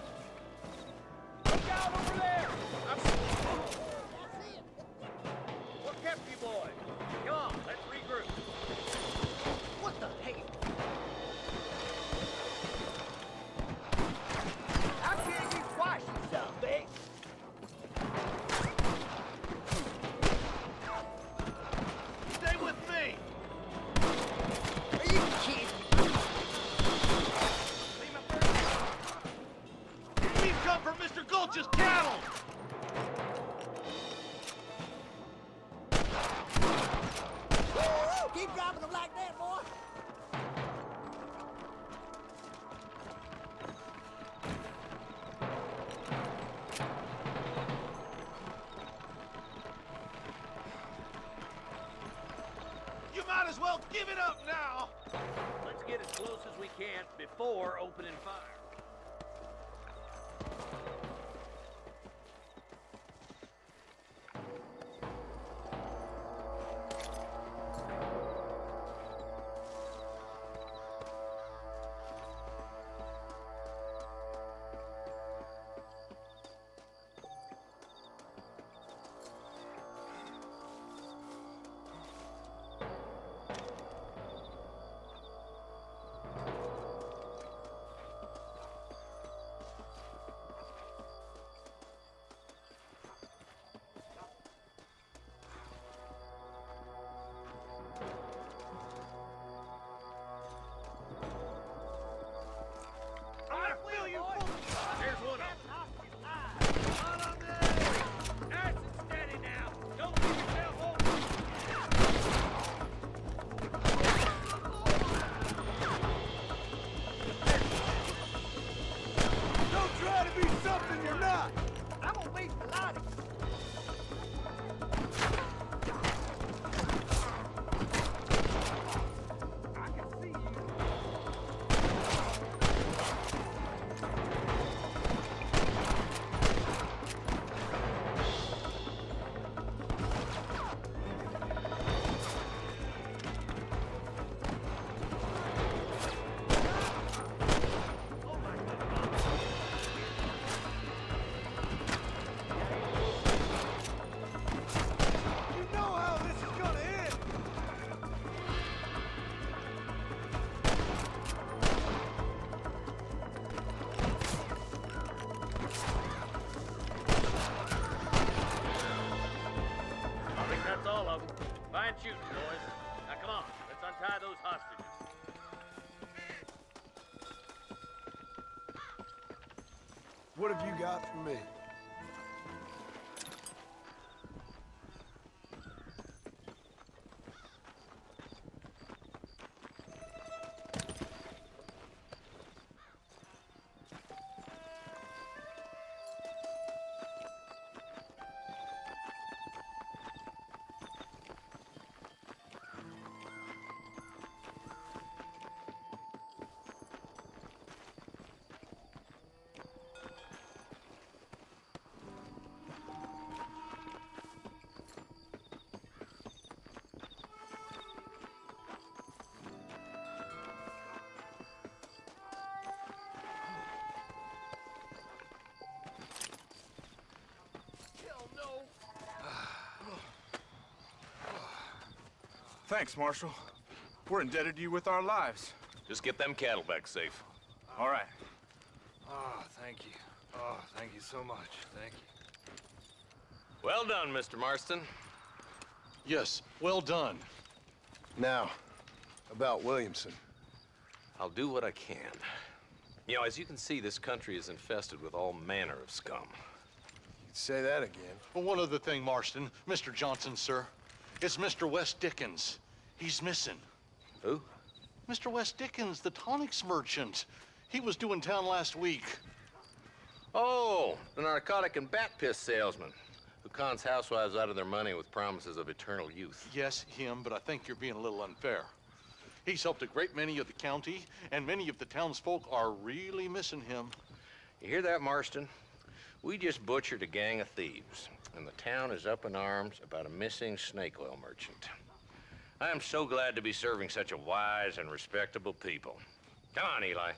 Look out over there! What kept you boys? Come on, let's regroup. What the hell? How can you twice, you son of a bitch? Stay with me! Are you kidding? Mr. Gulch's cattle! Woo! Keep dropping them like that, boy. You might as well give it up now! Let's get as close as we can before opening fire. There's one of them. Not on there! Nice and steady now. Don't give yourself over. Don't try to be something you're not! I'm gonna be melodic. I can see you. You know how this is gonna end! I think that's all of them. Fine shooting, boys. Now come on, let's untie those hostages. What have you got for me? Thanks, Marshal. We're indebted to you with our lives. Just get them cattle back safe. All right. Oh, thank you. Oh, thank you so much. Thank you. Well done, Mr. Marston. Yes, well done. Now, about Williamson. I'll do what I can. You know, as you can see, this country is infested with all manner of scum. Say that again. Well, one other thing, Marston. Mr. Johnson, sir. It's Mr. Wes Dickens. He's missing. Who? Mr. Wes Dickens, the tonics merchant. He was due in town last week. Oh, the narcotic and bat piss salesman who cons housewives out of their money with promises of eternal youth. Yes, him, but I think you're being a little unfair. He's helped a great many of the county, and many of the townsfolk are really missing him. You hear that, Marston? We just butchered a gang of thieves, and the town is up in arms about a missing snake oil merchant. I am so glad to be serving such a wise and respectable people. Come on, Eli.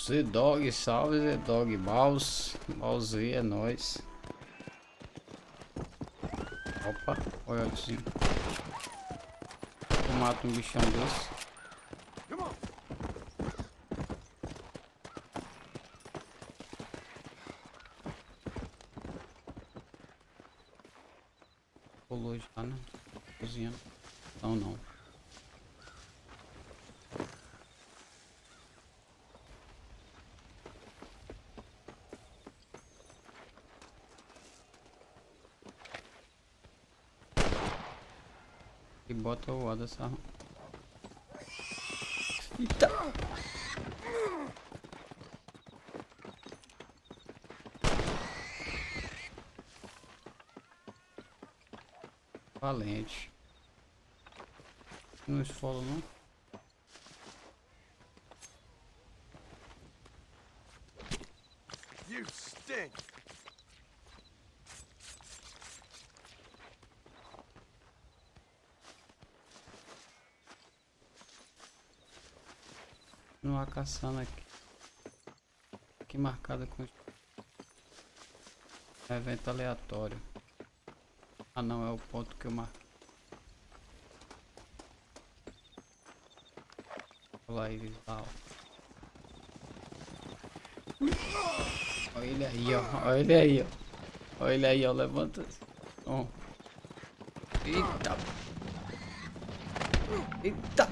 Z-Dog, salve Z-Dog, Mouse Z é nóis. Opa, olha assim. Eu mato um bichão desse. Pulou já, né? Cozinhando. Não. E bota o ar dessa. Eita! Valente. Não esfola não. You stink. Não há caçando aqui. Aqui marcada com evento aleatório. Ah não, é o ponto que eu marquei. Olha lá eles lá, ó. Olha ele aí, ó. Olha ele aí, ó. Olha ele aí, ó. Levanta. Ó. Eita. Eita.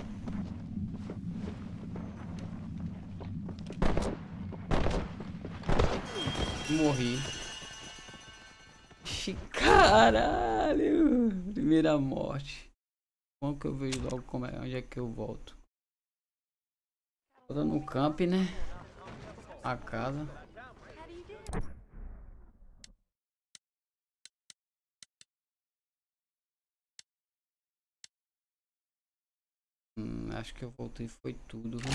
Morri. Caralho. Primeira morte. Bom que eu vejo logo como é, onde é que eu volto. Toda no camp, né? A casa. Acho que eu voltei foi tudo, viu?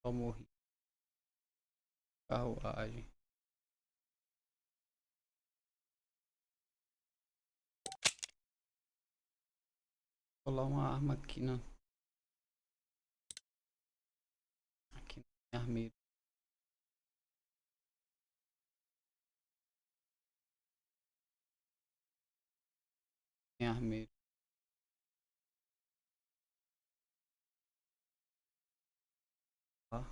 Só morri. Carruagem. Vou colar uma arma aqui na. Aqui na armeira. Tem armeira. Tá.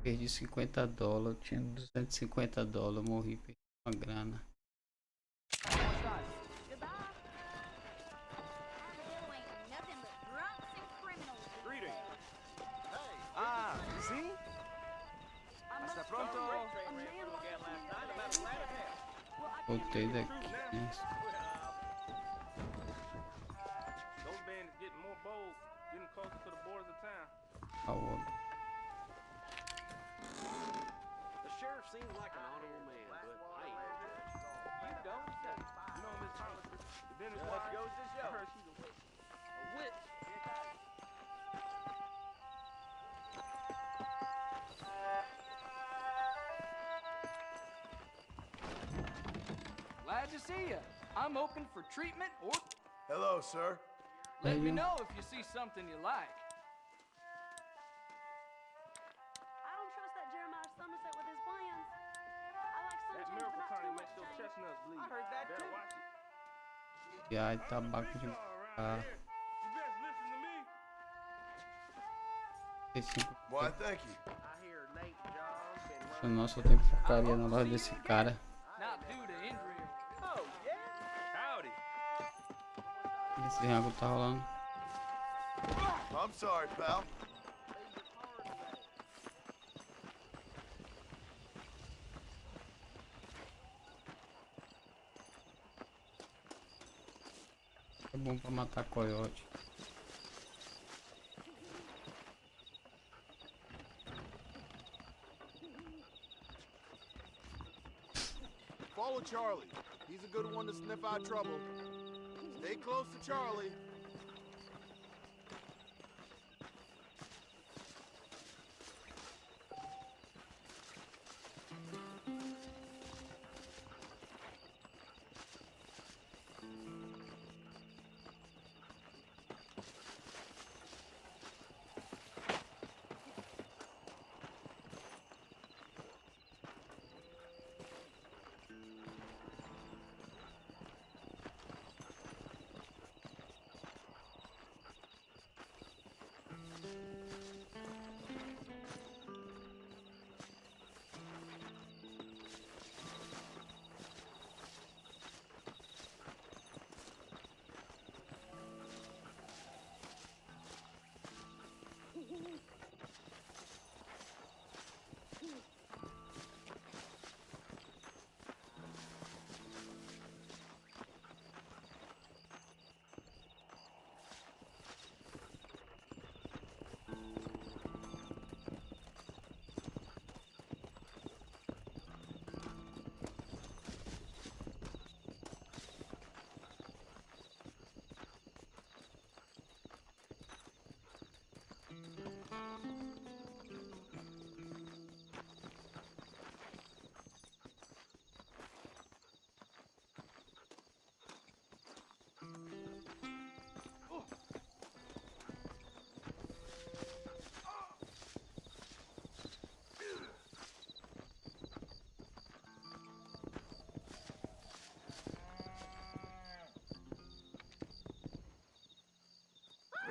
Perdi $50, tinha $250, morri, perdi uma grana. Ah, sim? Hasta pronto. Voltei daqui, né? A outra. The sheriff seems like an honorable man, but I ain't. You don't say. You know Miss Hollister, the Dennis wife goes to show. I heard she's a witch. A witch? Glad to see you. I'm open for treatment or... Hello, sir. Let me know if you see something you like. I don't trust that Jeremiah Somerset with his plans. I like some change, but not too much change. Chestnuts bleed. I heard that too. E aí, tabaco de ah. Why, thank you. Nossa, eu tenho porcaria na loja desse cara. Not due to injury. Oh, yeah? Howdy. Esse rango tá rolando. I'm sorry, pal. É bom pra matar coiote. Follow Charlie. He's a good one to sniff out trouble. Stay close to Charlie.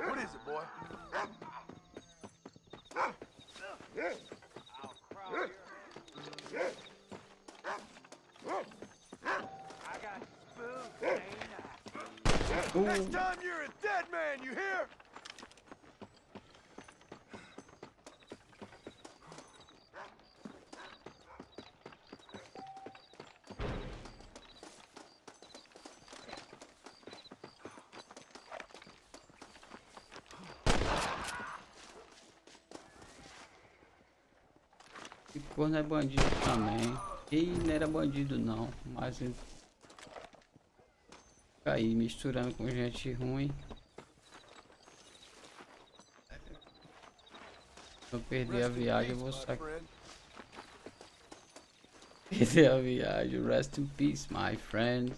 What is it, boy? I got spooked, ain't I? Next time you're a dead man, you hear? Que corno é bandido também. E não era bandido não, mas ele fica aí misturando com gente ruim. Se eu perder a viagem, eu vou sair. Perder a viagem. Rest in peace, my friend.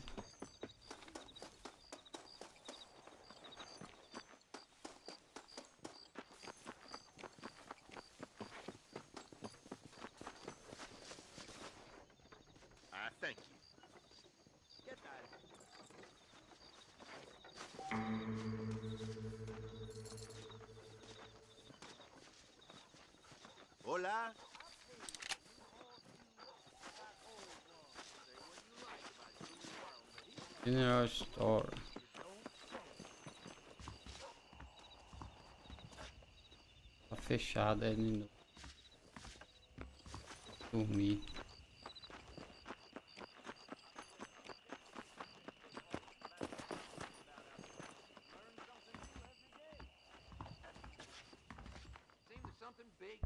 Thank you. Get that. Hola. General Store. Tá fechado, é lindo. Dormir. Seems there's something big.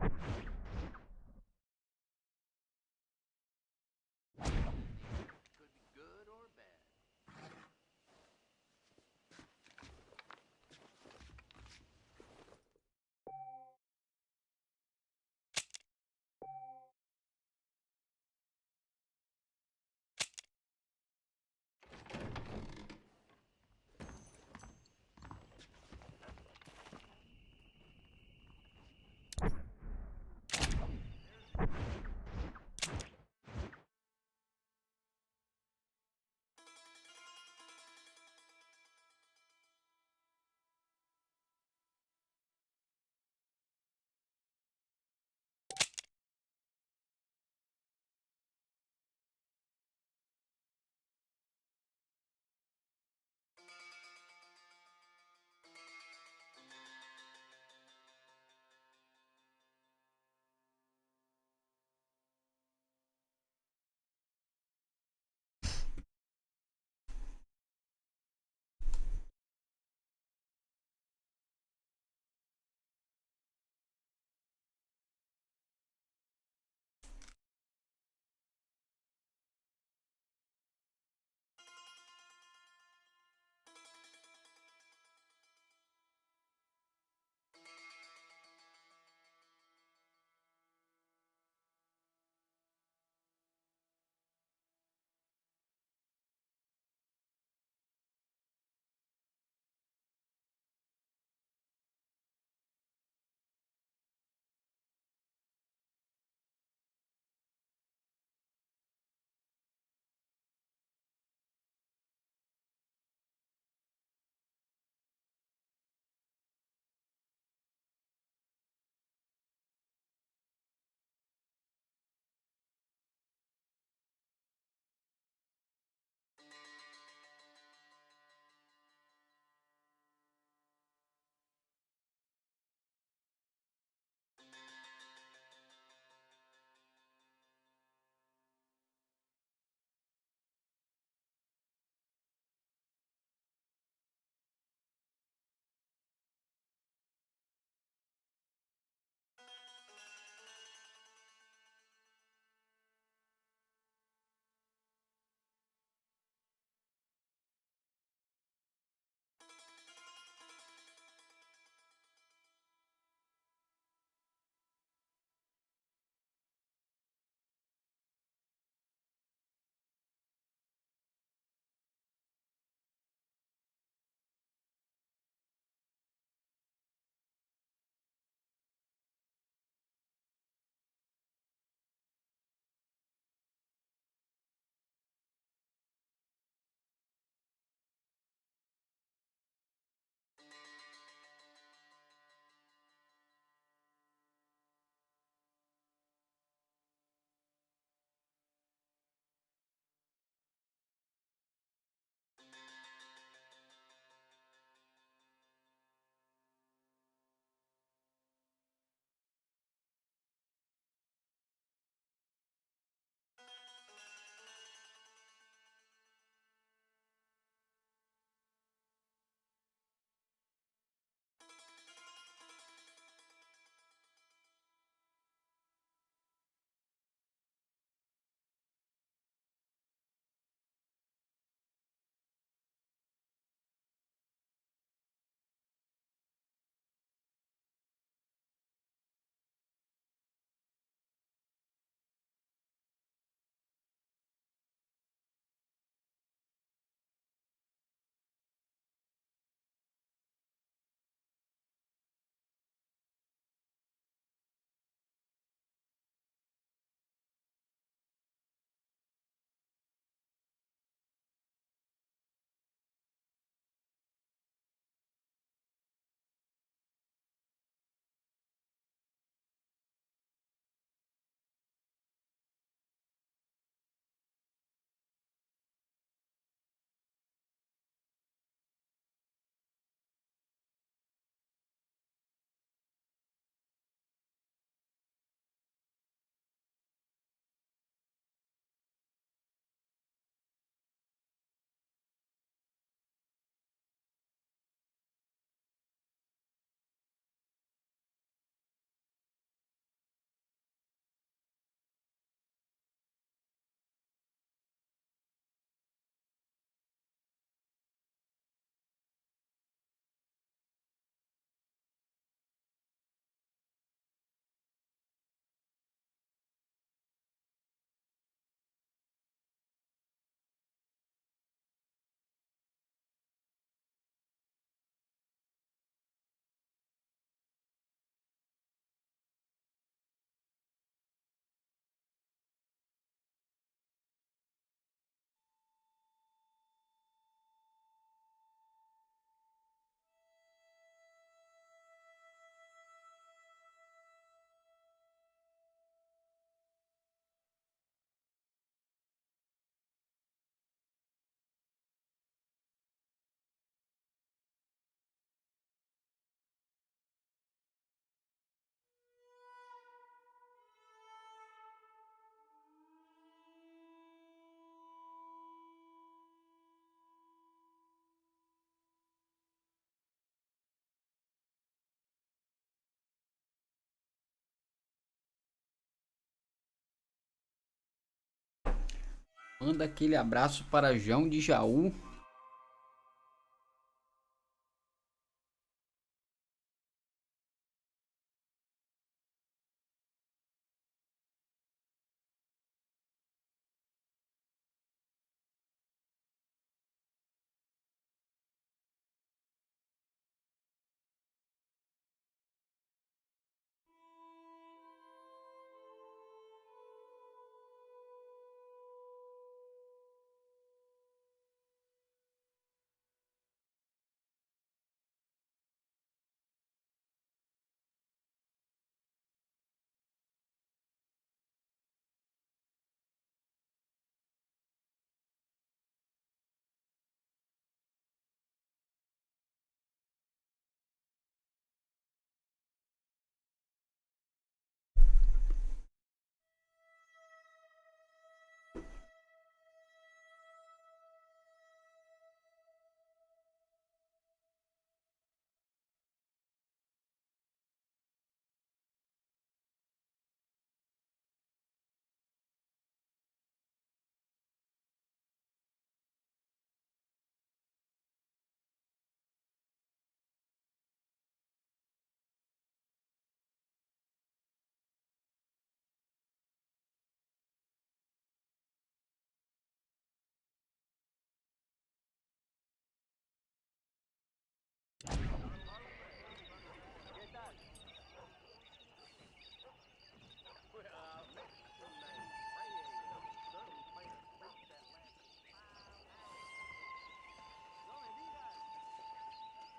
Manda aquele abraço para João de Jaú.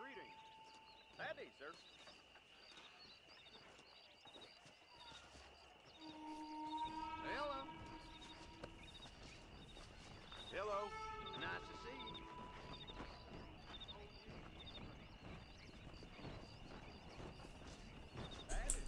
Greetings. Howdy, sir. Hello. Hello. Nice to see you. Howdy.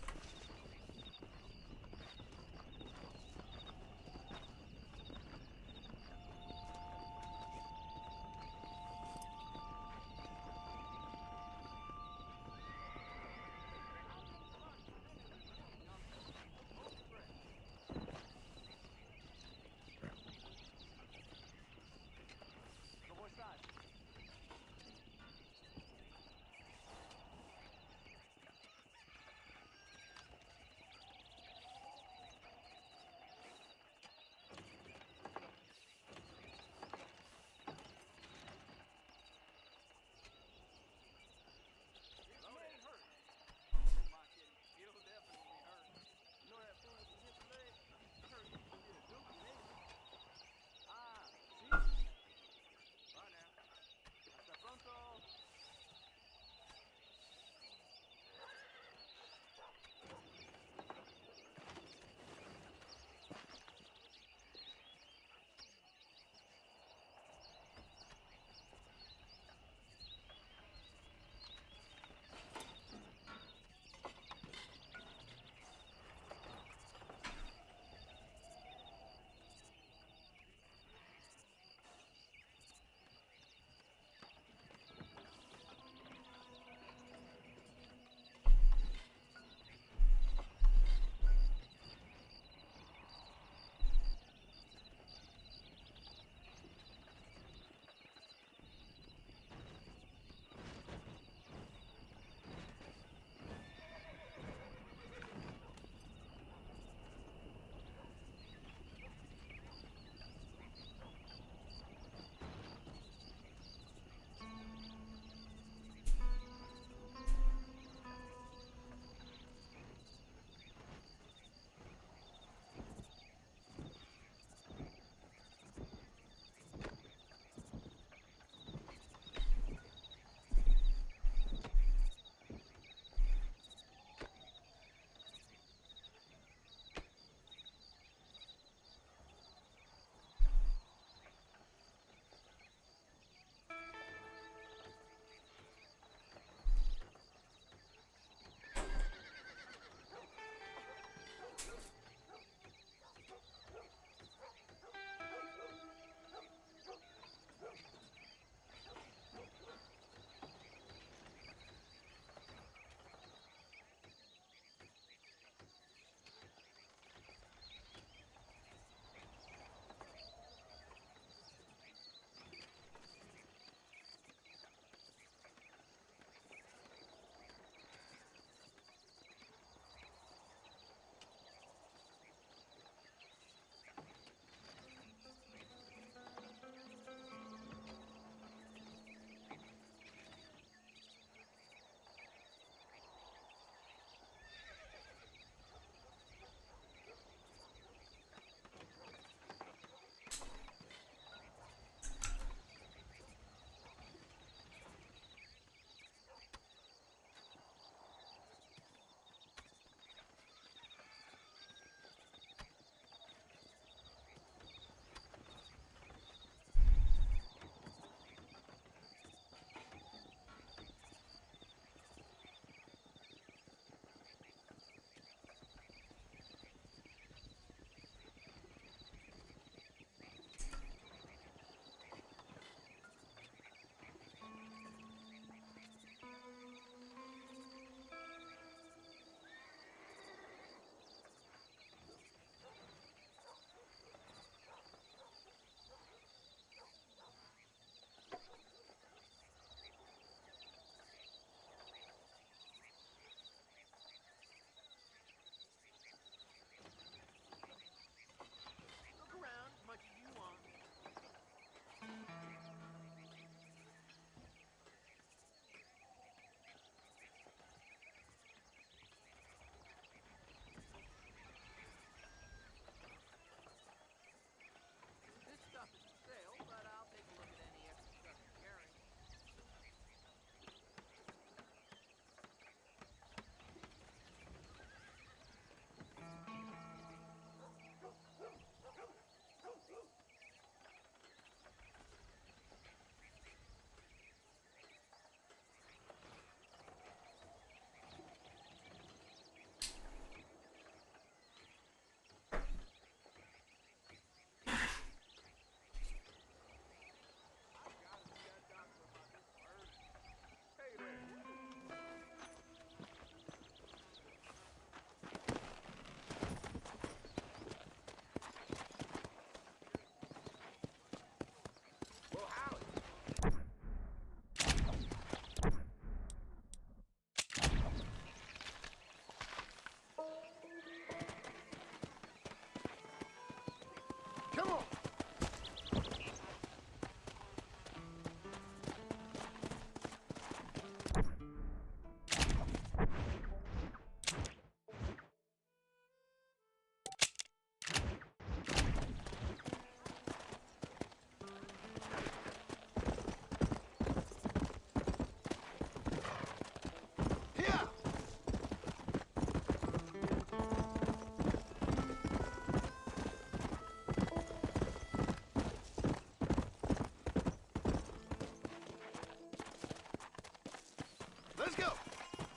Let's go.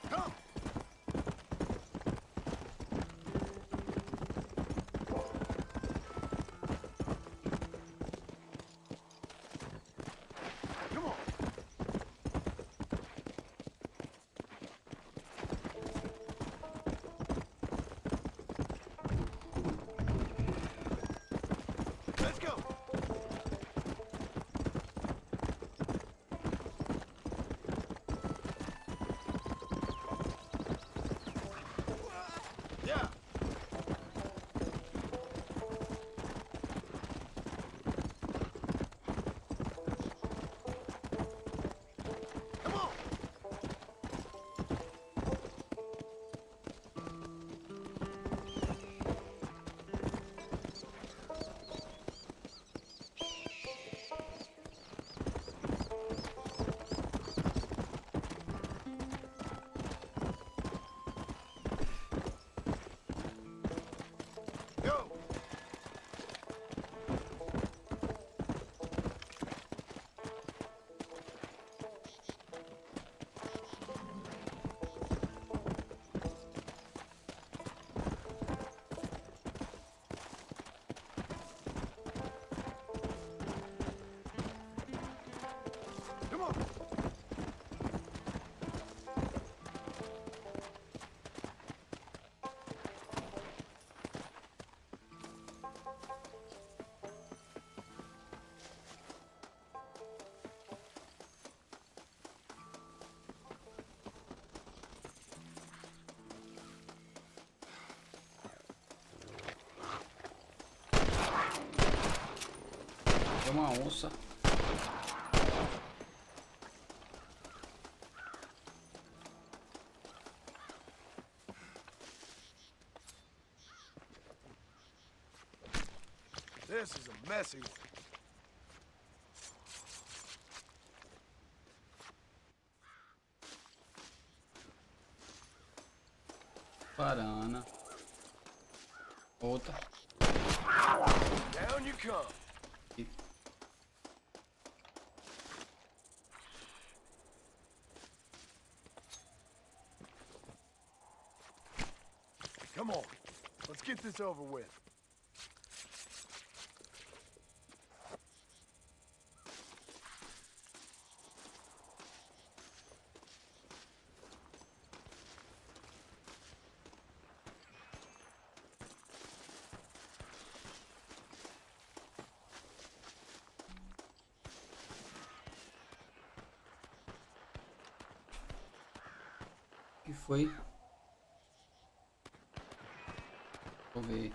Come. Come on. Let's go. Yeah. Come on. Go. Come on. É uma onça. This is a messy one. Parana. Outra. Down you come. E- Come on. Let's get this over with. Que foi? Vou ver.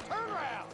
Turn around!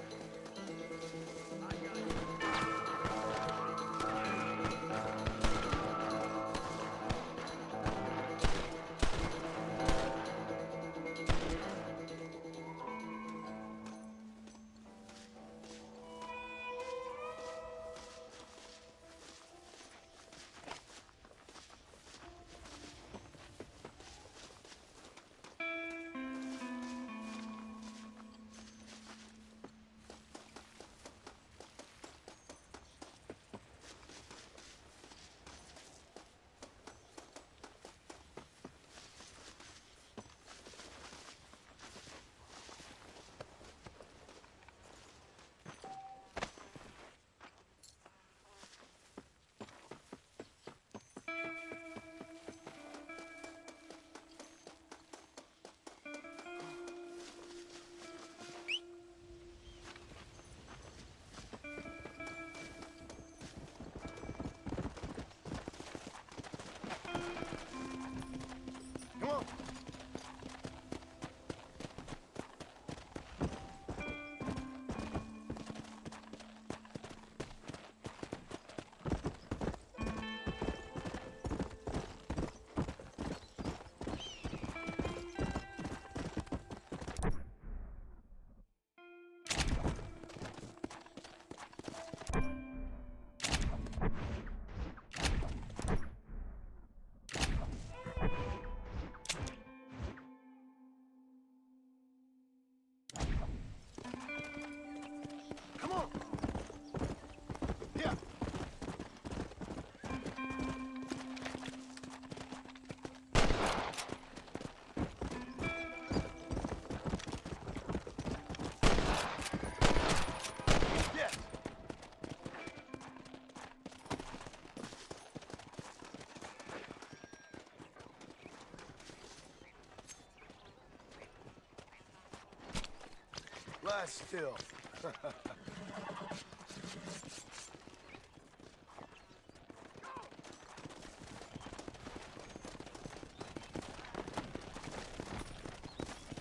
fast still.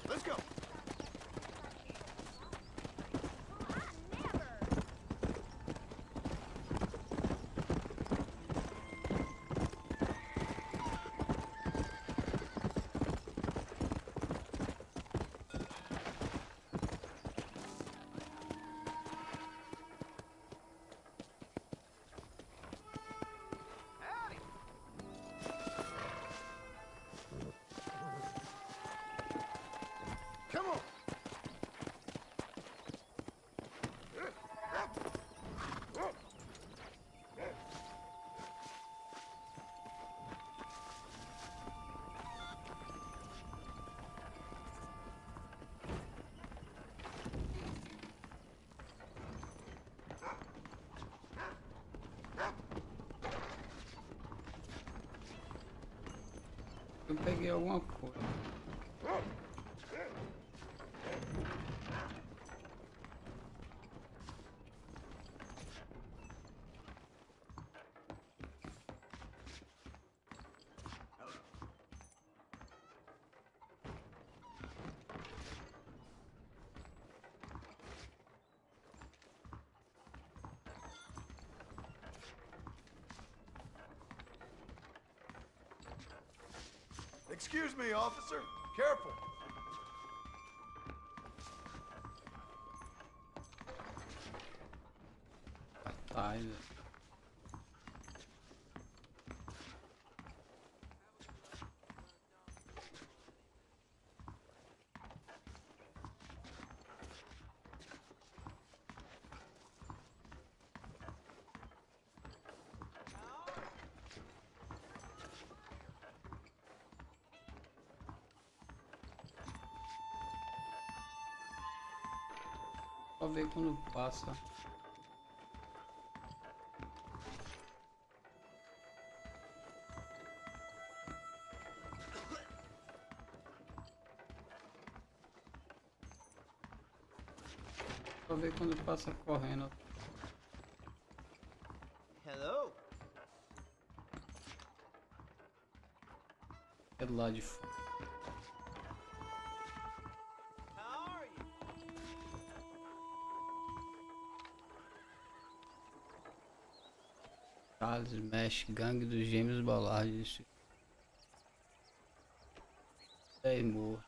Let's go. Come on. Eu peguei alguma coisa. Excuse me, officer. Careful. Ai, só ver quando passa. Só ver quando passa correndo. Hello. É do lado de fora. How are you? Charles Mesh, gangue dos gêmeos Ballard. Aí morre.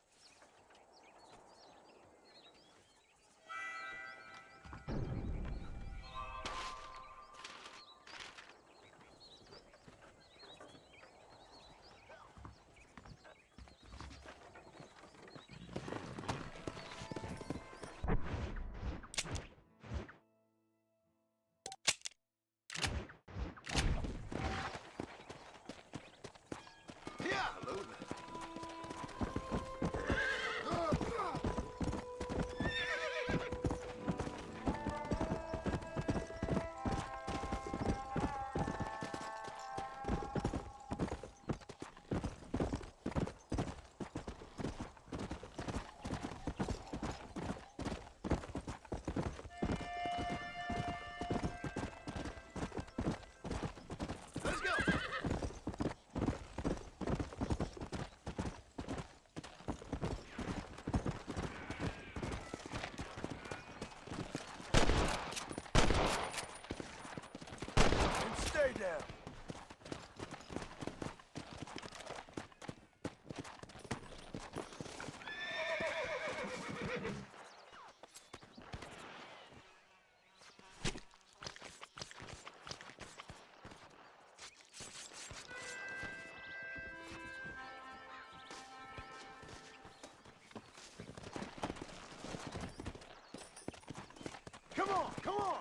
Come on, come on!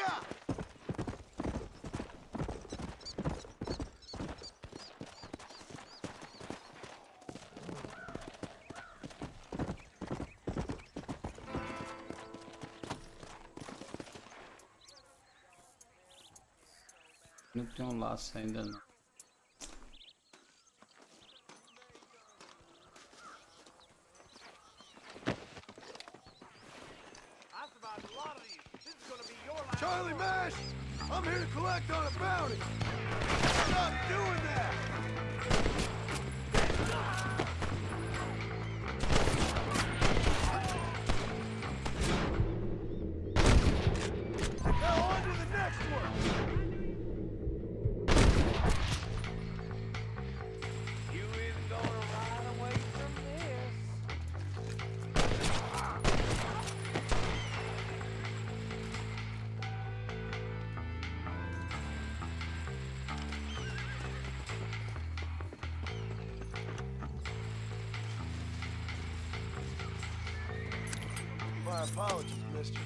Yeah! Não tem um laço ainda não. Charlie Mash! I'm here to collect on a bounty! Stop doing that! Now on to the next one! You isn't gonna ride away from this. My apologies, mister.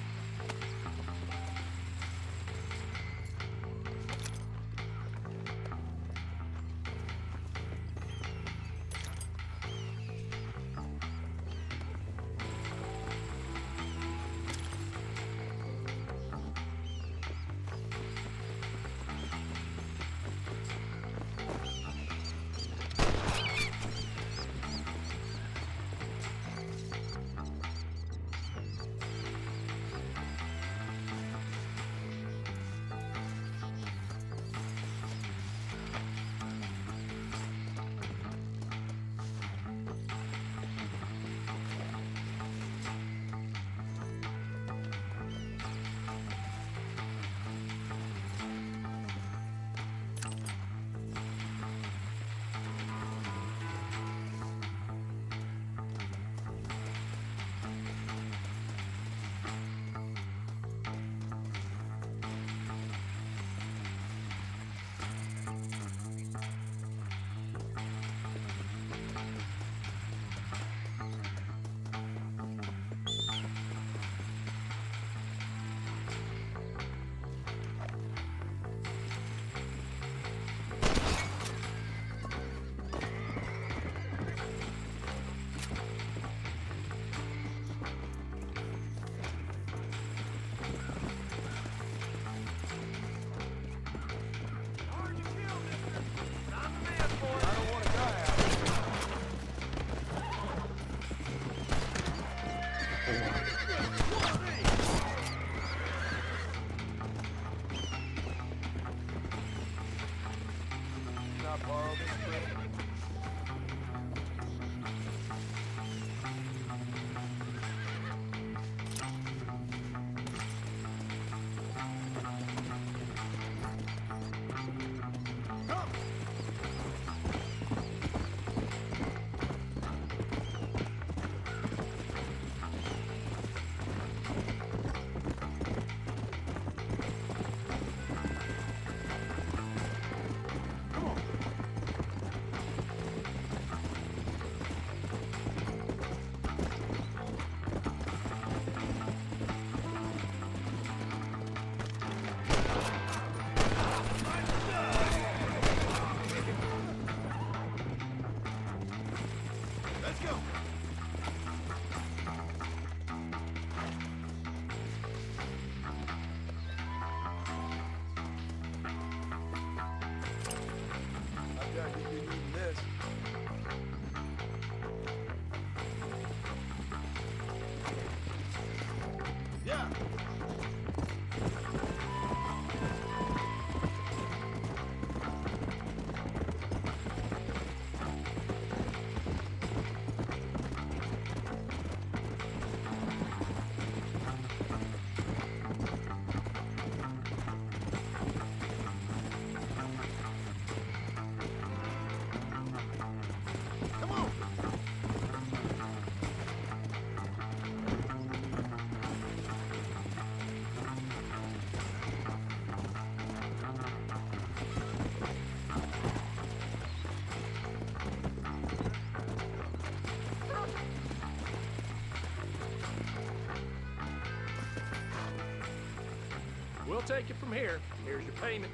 take it from here. Here's your payment.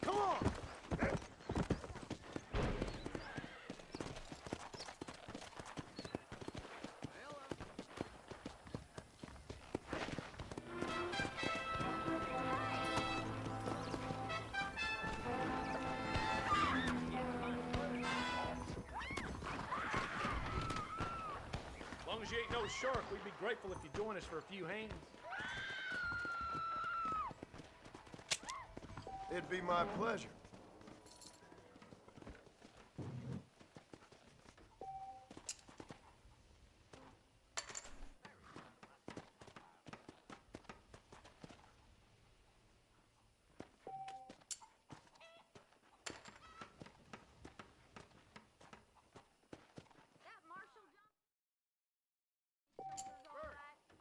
Come on! As long as you ain't no shark, we'd be grateful if you join us for a few hands. It'd be my pleasure.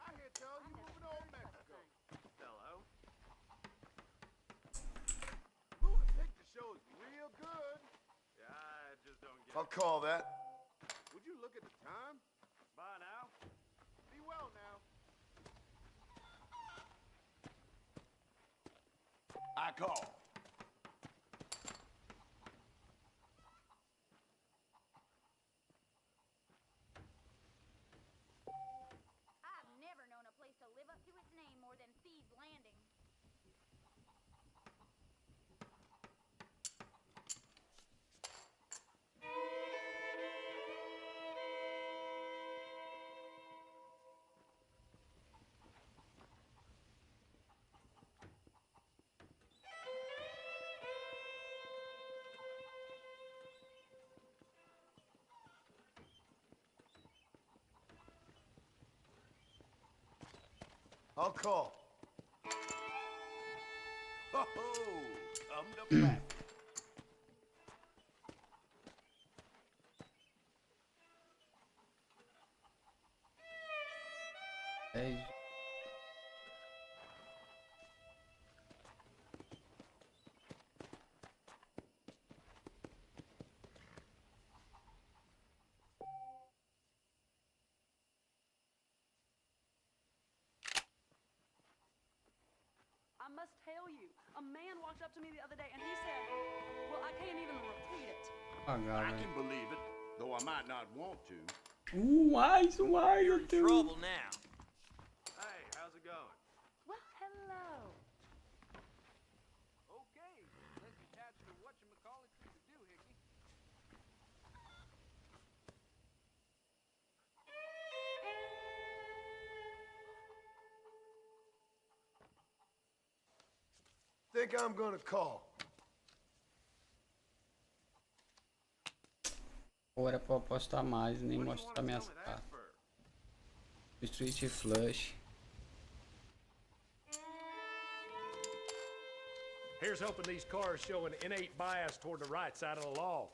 I hear tell you moving on Mexico. Hello. Moving picture shows real good. Yeah, I just don't get I'll call that. Would you look at the time? Bye now. Be well now. I call. I've never known a place to live up to its name more than Thieves' Landing. I'll call. Ho ho! Come to back. Hey. I must tell you, a man walked up to me the other day and he said, well, I can't even repeat it. Oh god. I can believe it, though I might not want to. Why You're in trouble now. Hey, how's it going? Well, hello. Okay, let's attach to whatchamacallit you to do, Hickey. Think I'm gonna call. Ou era pra eu apostar mais e nem mostrar minhas cartas. Street Flush. Here's hoping these cars show an innate bias toward the right side of the law.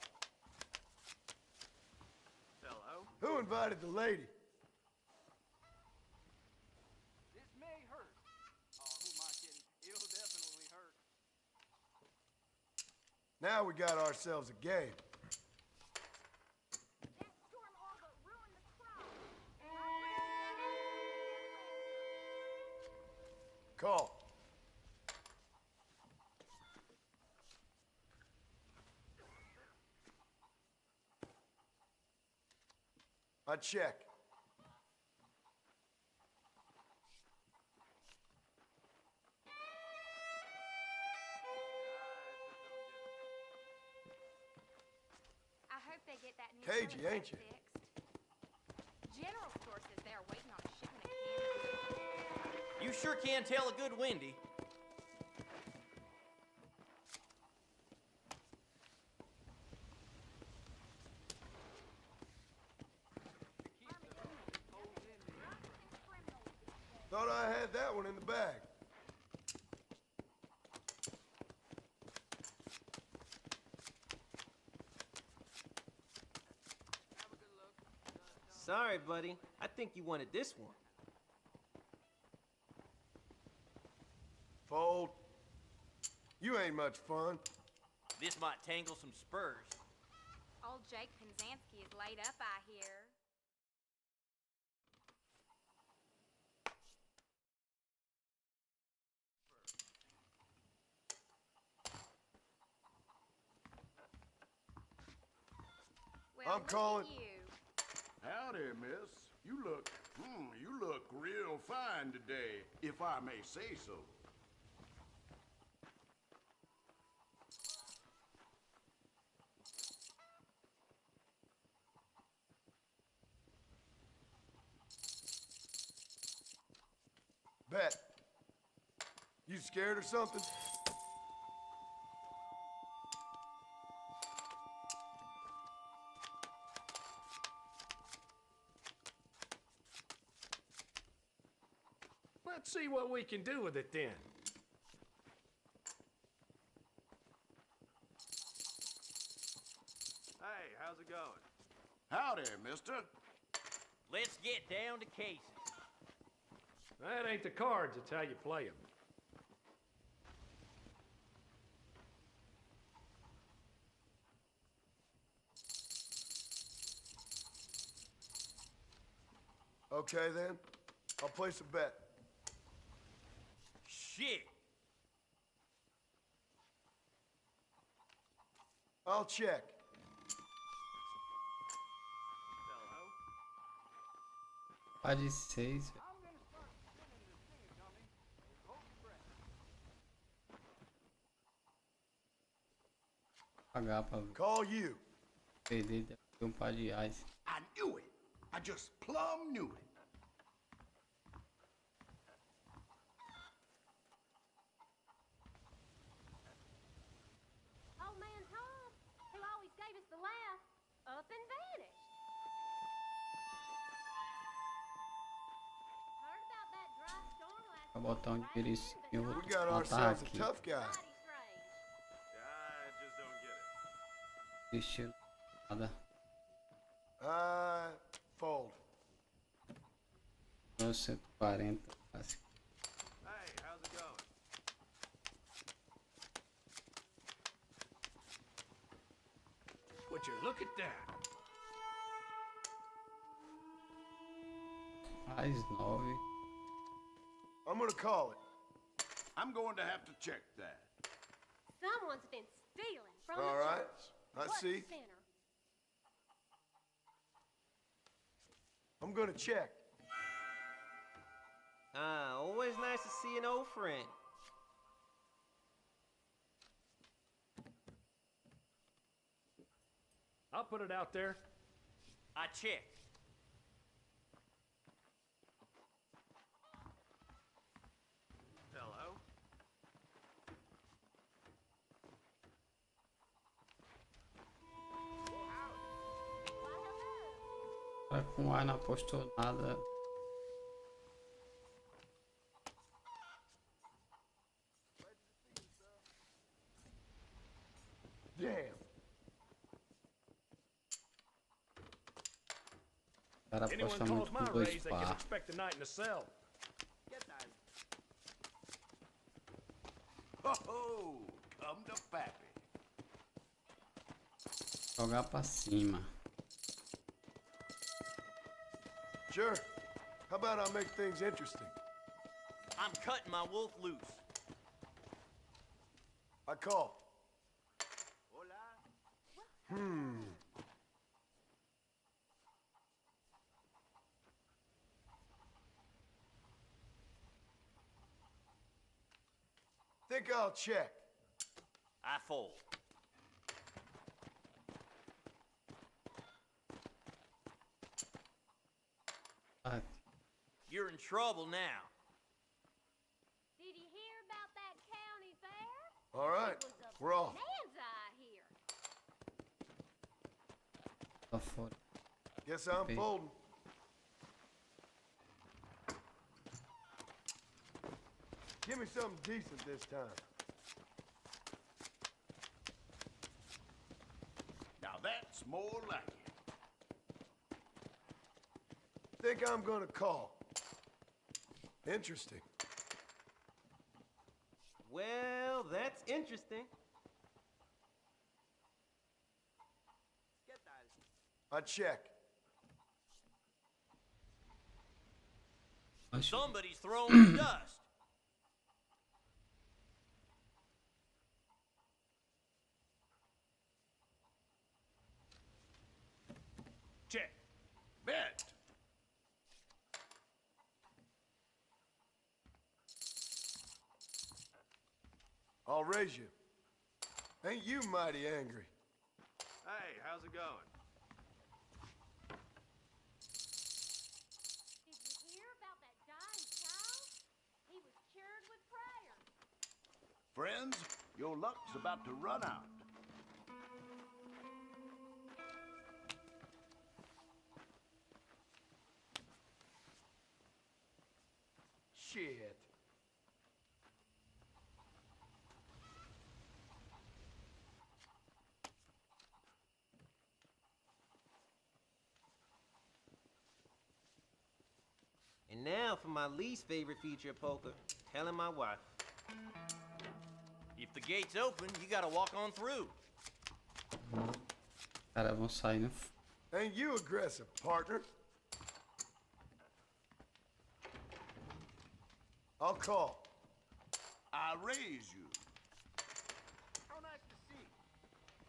Hello? Who invited the lady? This may hurt. Oh, who am I kidding? It'll definitely hurt. Now we got ourselves a game. Call. I check. I hope they get that new Cagey, toilet ain't you? fixed. General store says they're waiting on a shipment of canned. You sure can tell a good Wendy. Thought I had that one in the bag. Sorry, buddy. I think you wanted this one. Fold. You ain't much fun. This might tangle some spurs. Old Jake Penzanski is laid up, I hear. Well, I'm calling. look at you. Howdy, miss. You look real fine today, if I may say so. Bet. You scared or something? Let's see what we can do with it then. Hey, how's it going? Howdy, mister. Let's get down to cases. That ain't the cards, it's how you play them. Okay, then. I'll place a bet. Shit! I'll check. Pode ser isso. Pagar pra Call you. perder deve ter par de reais. I knew it. I just plumb knew it. Old man Tom, who always gave us the laugh, up and vanished. Heard about that dry storm last Pra botar um dinheiro em cima, eu vou We got matar ourselves a aqui. tough guy. I just don't get it. Deixa nada. Fold. 140. Assim. Hey, how's it going? Would you look at that? Mais 9. I'm gonna call it. I'm going to have to check that. Someone's been stealing from All the right, church. I What see. Center? I'm gonna check. Always nice to see an old friend. I'll put it out there. I check. Hello? Vai com ar, não apostou nada. Damn. O cara Anyone aposta calls muito my com 2 raise, they can par. expect a night in the cell. Get that. Ho, come to Pappy. Jogar pra cima. Sure. How about I make things interesting? I'm cutting my wolf loose. I call. Think I'll check. I fold. You're in trouble now. Did you hear about that county fair? All right, It was a we're off. bonanza here. Tá fora. Guess I'm Okay. folding. Give me something decent this time. Now that's more like it. Think I'm gonna call. Interesting. Well, that's interesting. I check. Somebody's throwing dust. Check. Bet. I'll raise you. Ain't you mighty angry? Hey, how's it going? Did you hear about that dying child? He was cured with prayer. Friends, your luck's about to run out. Shit. And now for my least favorite feature of poker, telling my wife. If the gate's open, you gotta walk on through. Cara, vão saindo. Ain't you aggressive, partner? I'll call. I raise you. How nice to see you,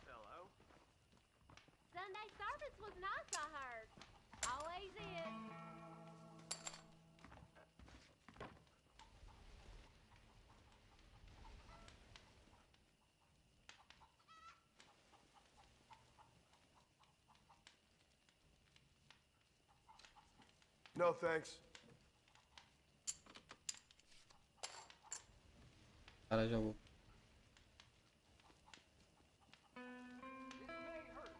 fellow. Sunday service was nice, I heard. Always is. No, thanks. Cara, jogou. This may hurt.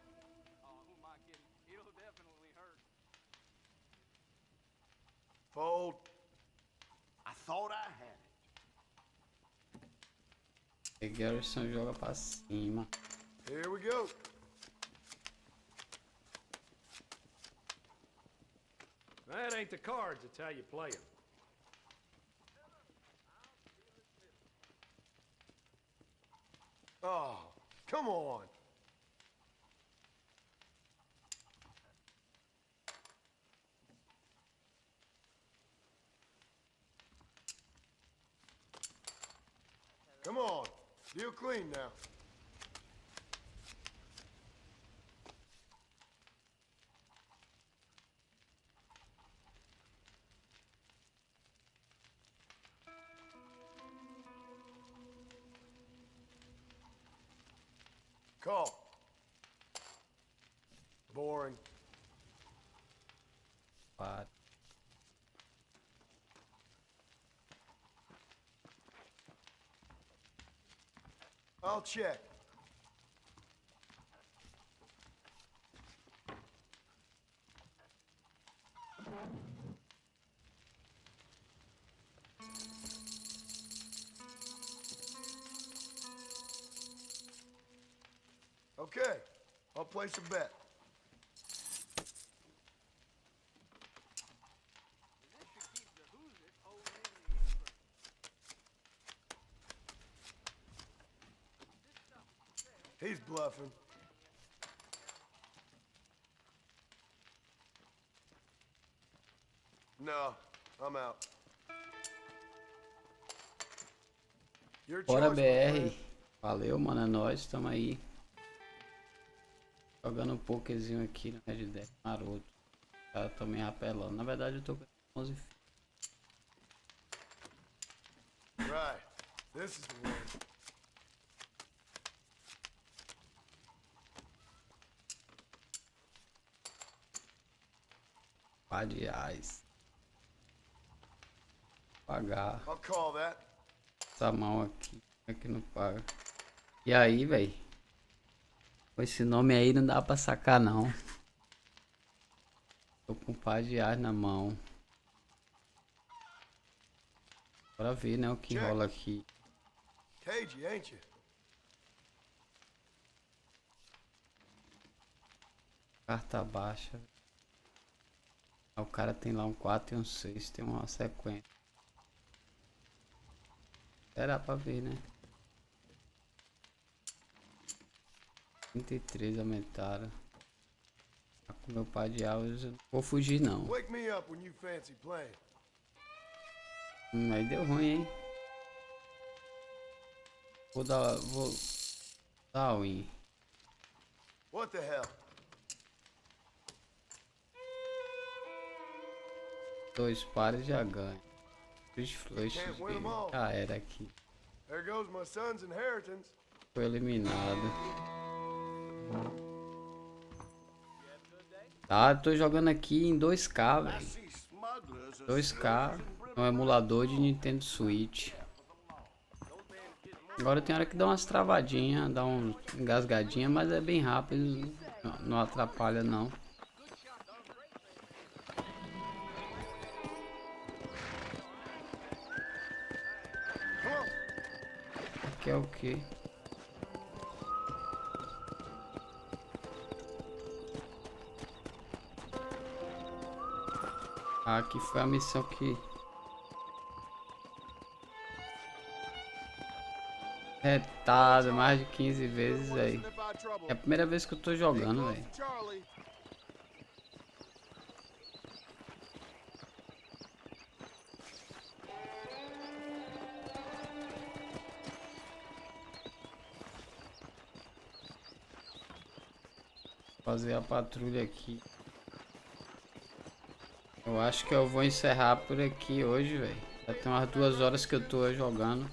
Oh, who am I kidding? It'll definitely hurt. Fold. I thought I had it. E Garrison joga pra cima. Here we go. That ain't the cards, it's how you play them. Oh, come on. Come on. Deal clean now. Call. Boring. Quatro. I'll check. Okay, I'll place a bet. This should keep the who's it holding in the effort. This stuff says He's bluffing. No, I'm out. Your Bora choice, my BR. friend. Valeu, mano. É nóis, tamo aí. Jogando um pokerzinho aqui no Red Dead maroto. O cara tá meio apelando. Na verdade eu tô com 11 filhos. Right. This is the win. Par de reais. Pagar I'll call that. essa mão aqui. Aqui não paga. E aí, velho? Com esse nome aí não dá pra sacar não. Tô com um par de reais na mão. Bora ver, né, o que Check. rola aqui. Cagey, ain't you? Carta baixa. O cara tem lá um 4 e um 6. Tem uma sequência. Esperar pra ver, né? 33 aumentaram. Meu pai de Alves, eu não vou fugir não. Wake me up when you fancy playing. Aí deu ruim, hein? Vou dar win. What the hell? 2 pares já ganha. Fiz flush, já era aqui. There goes my son's inheritance. Foi eliminado. Tá, tô jogando aqui em 2K, velho. 2K no emulador de Nintendo Switch. Agora tem hora que dá umas travadinhas, dá uma engasgadinha, mas é bem rápido, não atrapalha não. Aqui é o que? Aqui foi a missão que... Retado mais de 15 vezes aí. É a primeira vez que eu tô jogando, velho. Fazer a patrulha aqui. Eu acho que eu vou encerrar por aqui hoje, velho. Já tem umas 2 horas que eu tô jogando.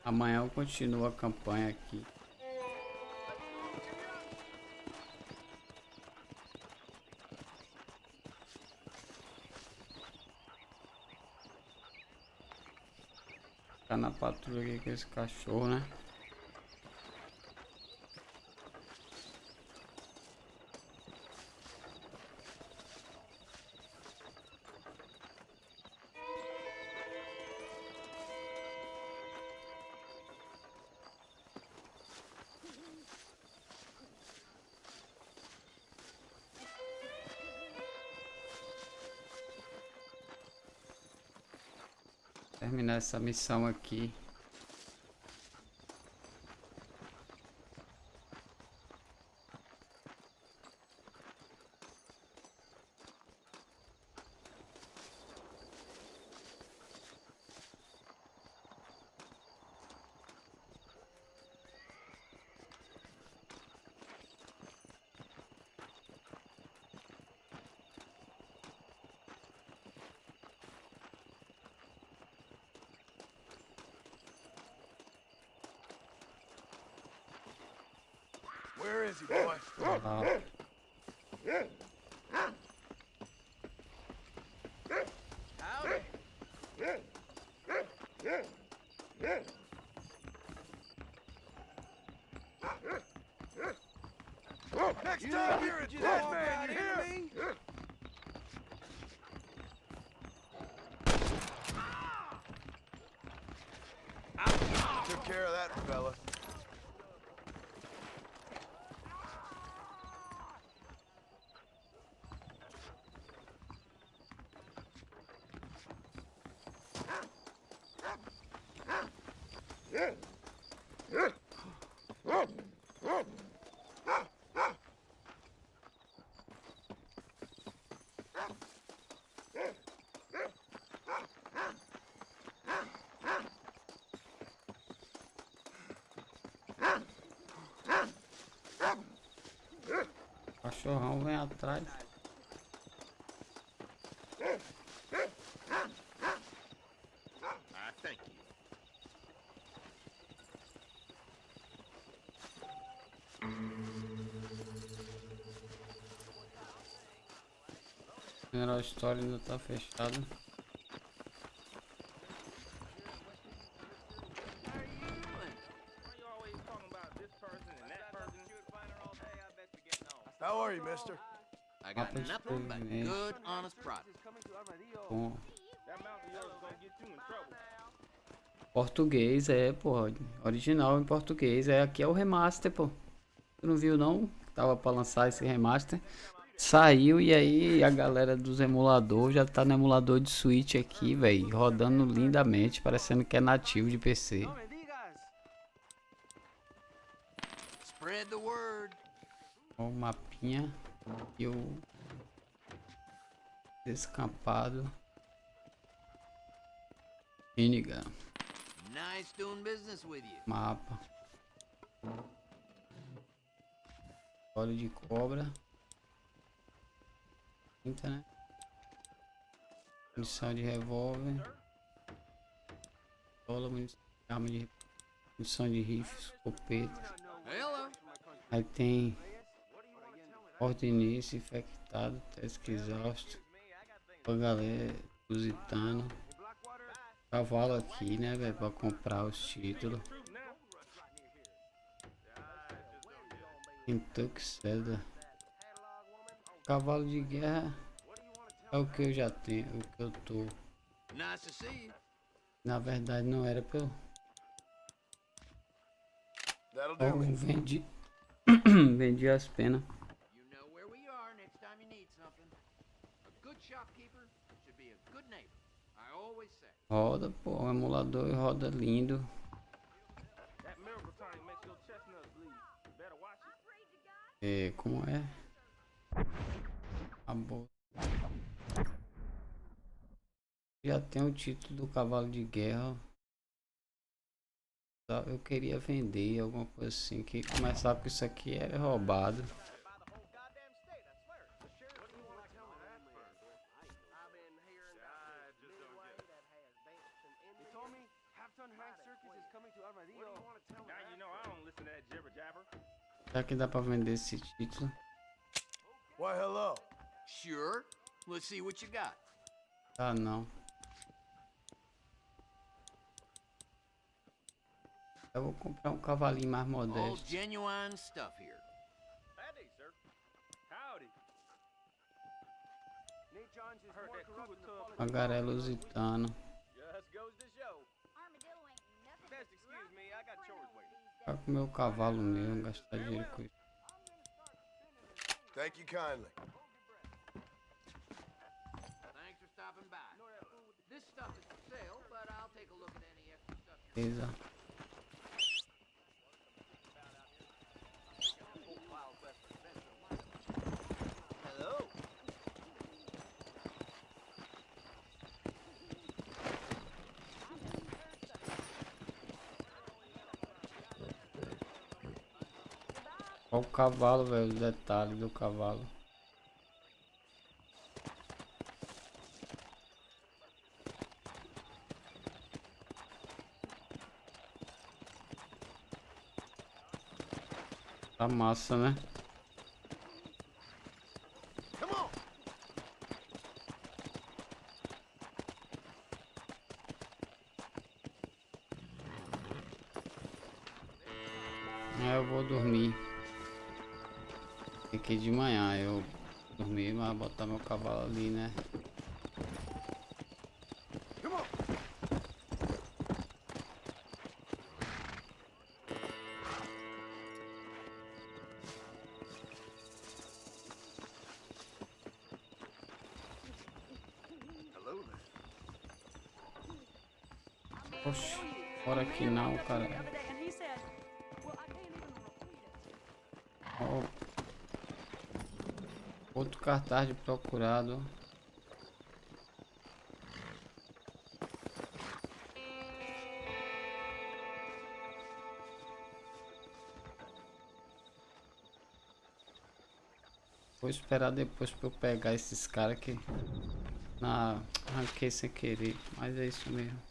Amanhã eu continuo a campanha aqui. Ficar na patrulha aqui com esse cachorro, né? Terminar essa missão aqui. Where is he, boy? Next time you're a dead man, you hear me? Took care of that fella. O cachorrão vem atrás. Thank you. General Store ainda tá fechado. How are you, mister? I got nothing but good, honest product. Bom. Português, porra. Original em português. Aqui é o remaster, pô. Tu não viu não? Tava pra lançar esse remaster. Saiu e aí a galera dos emuladores já tá no emulador de Switch aqui, velho. Rodando lindamente, parecendo que é nativo de PC. Spread the word. Ó, o mapinha e o descampado. Iniga. Nice doing business with you. Mapa. Óleo de cobra. Quinta, né? Munição de revólver. Pistola, arma de munição de rifle, escopeta. Hello. Aí tem porta início, infectado, teste exausto. Pra galera, lusitano. Cavalo aqui, né, velho, pra comprar os títulos. Kentucky Cedar. Cavalo de guerra é o que eu já tenho, o que eu tô. Nice to see you. Na verdade não era pra eu. That'll Então, do me. vendi. Vendi as penas. You know where we are next time you need something. A good shopkeeper should be a good neighbor. I always say. Roda, pô, o emulador e roda lindo. That miracle tonic makes your chestnuts bleed. You better watch it. É, como é? A boa. Já tem o título do cavalo de guerra. Eu queria vender alguma coisa assim, que começar com isso aqui é roubado. Será que dá pra vender esse título? Why, hello. Sure. Let's see what you got. Ah, não. Eu vou comprar um cavalinho mais All modesto. genuine stuff here. Howdy, sir. Howdy. Nate Johns is more corrupt than the politics. Magarelo lusitano. Just goes to show. Best excuse me, I got chores waiting. Vai comer o cavalo mesmo, gastar dinheiro com isso. Thank you kindly. Thanks for stopping by. This stuff is for sale, but I'll take a look at any extra stuff. Beleza. Hello. Olha o cavalo, velho, os detalhes do cavalo. Tá massa, né? Come on. Eu vou dormir. Fiquei de manhã, eu dormi, mas botar meu cavalo ali, né? Oxe, fora que não, cara. Ó, outro cartaz de procurado. Vou esperar depois pra eu pegar esses caras que arranquei sem querer, mas é isso mesmo.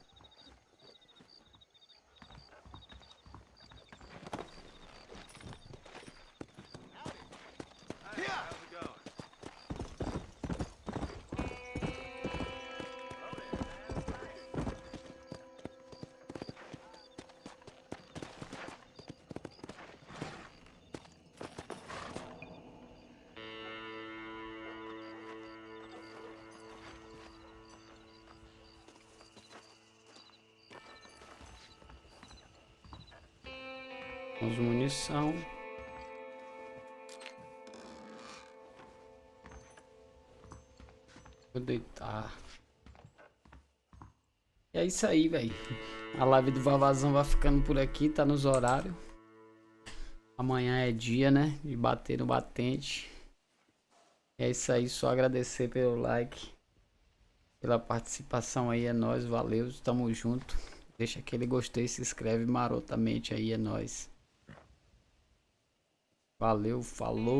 Temos munição. Vou deitar. E é isso aí, velho. A live do Vavazão vai ficando por aqui, tá nos horários. Amanhã é dia, né? De bater no batente. É isso aí, só agradecer pelo like, pela participação aí, é nóis, valeu, tamo junto. Deixa aquele gostei, se inscreve marotamente aí, é nóis. Valeu, falou.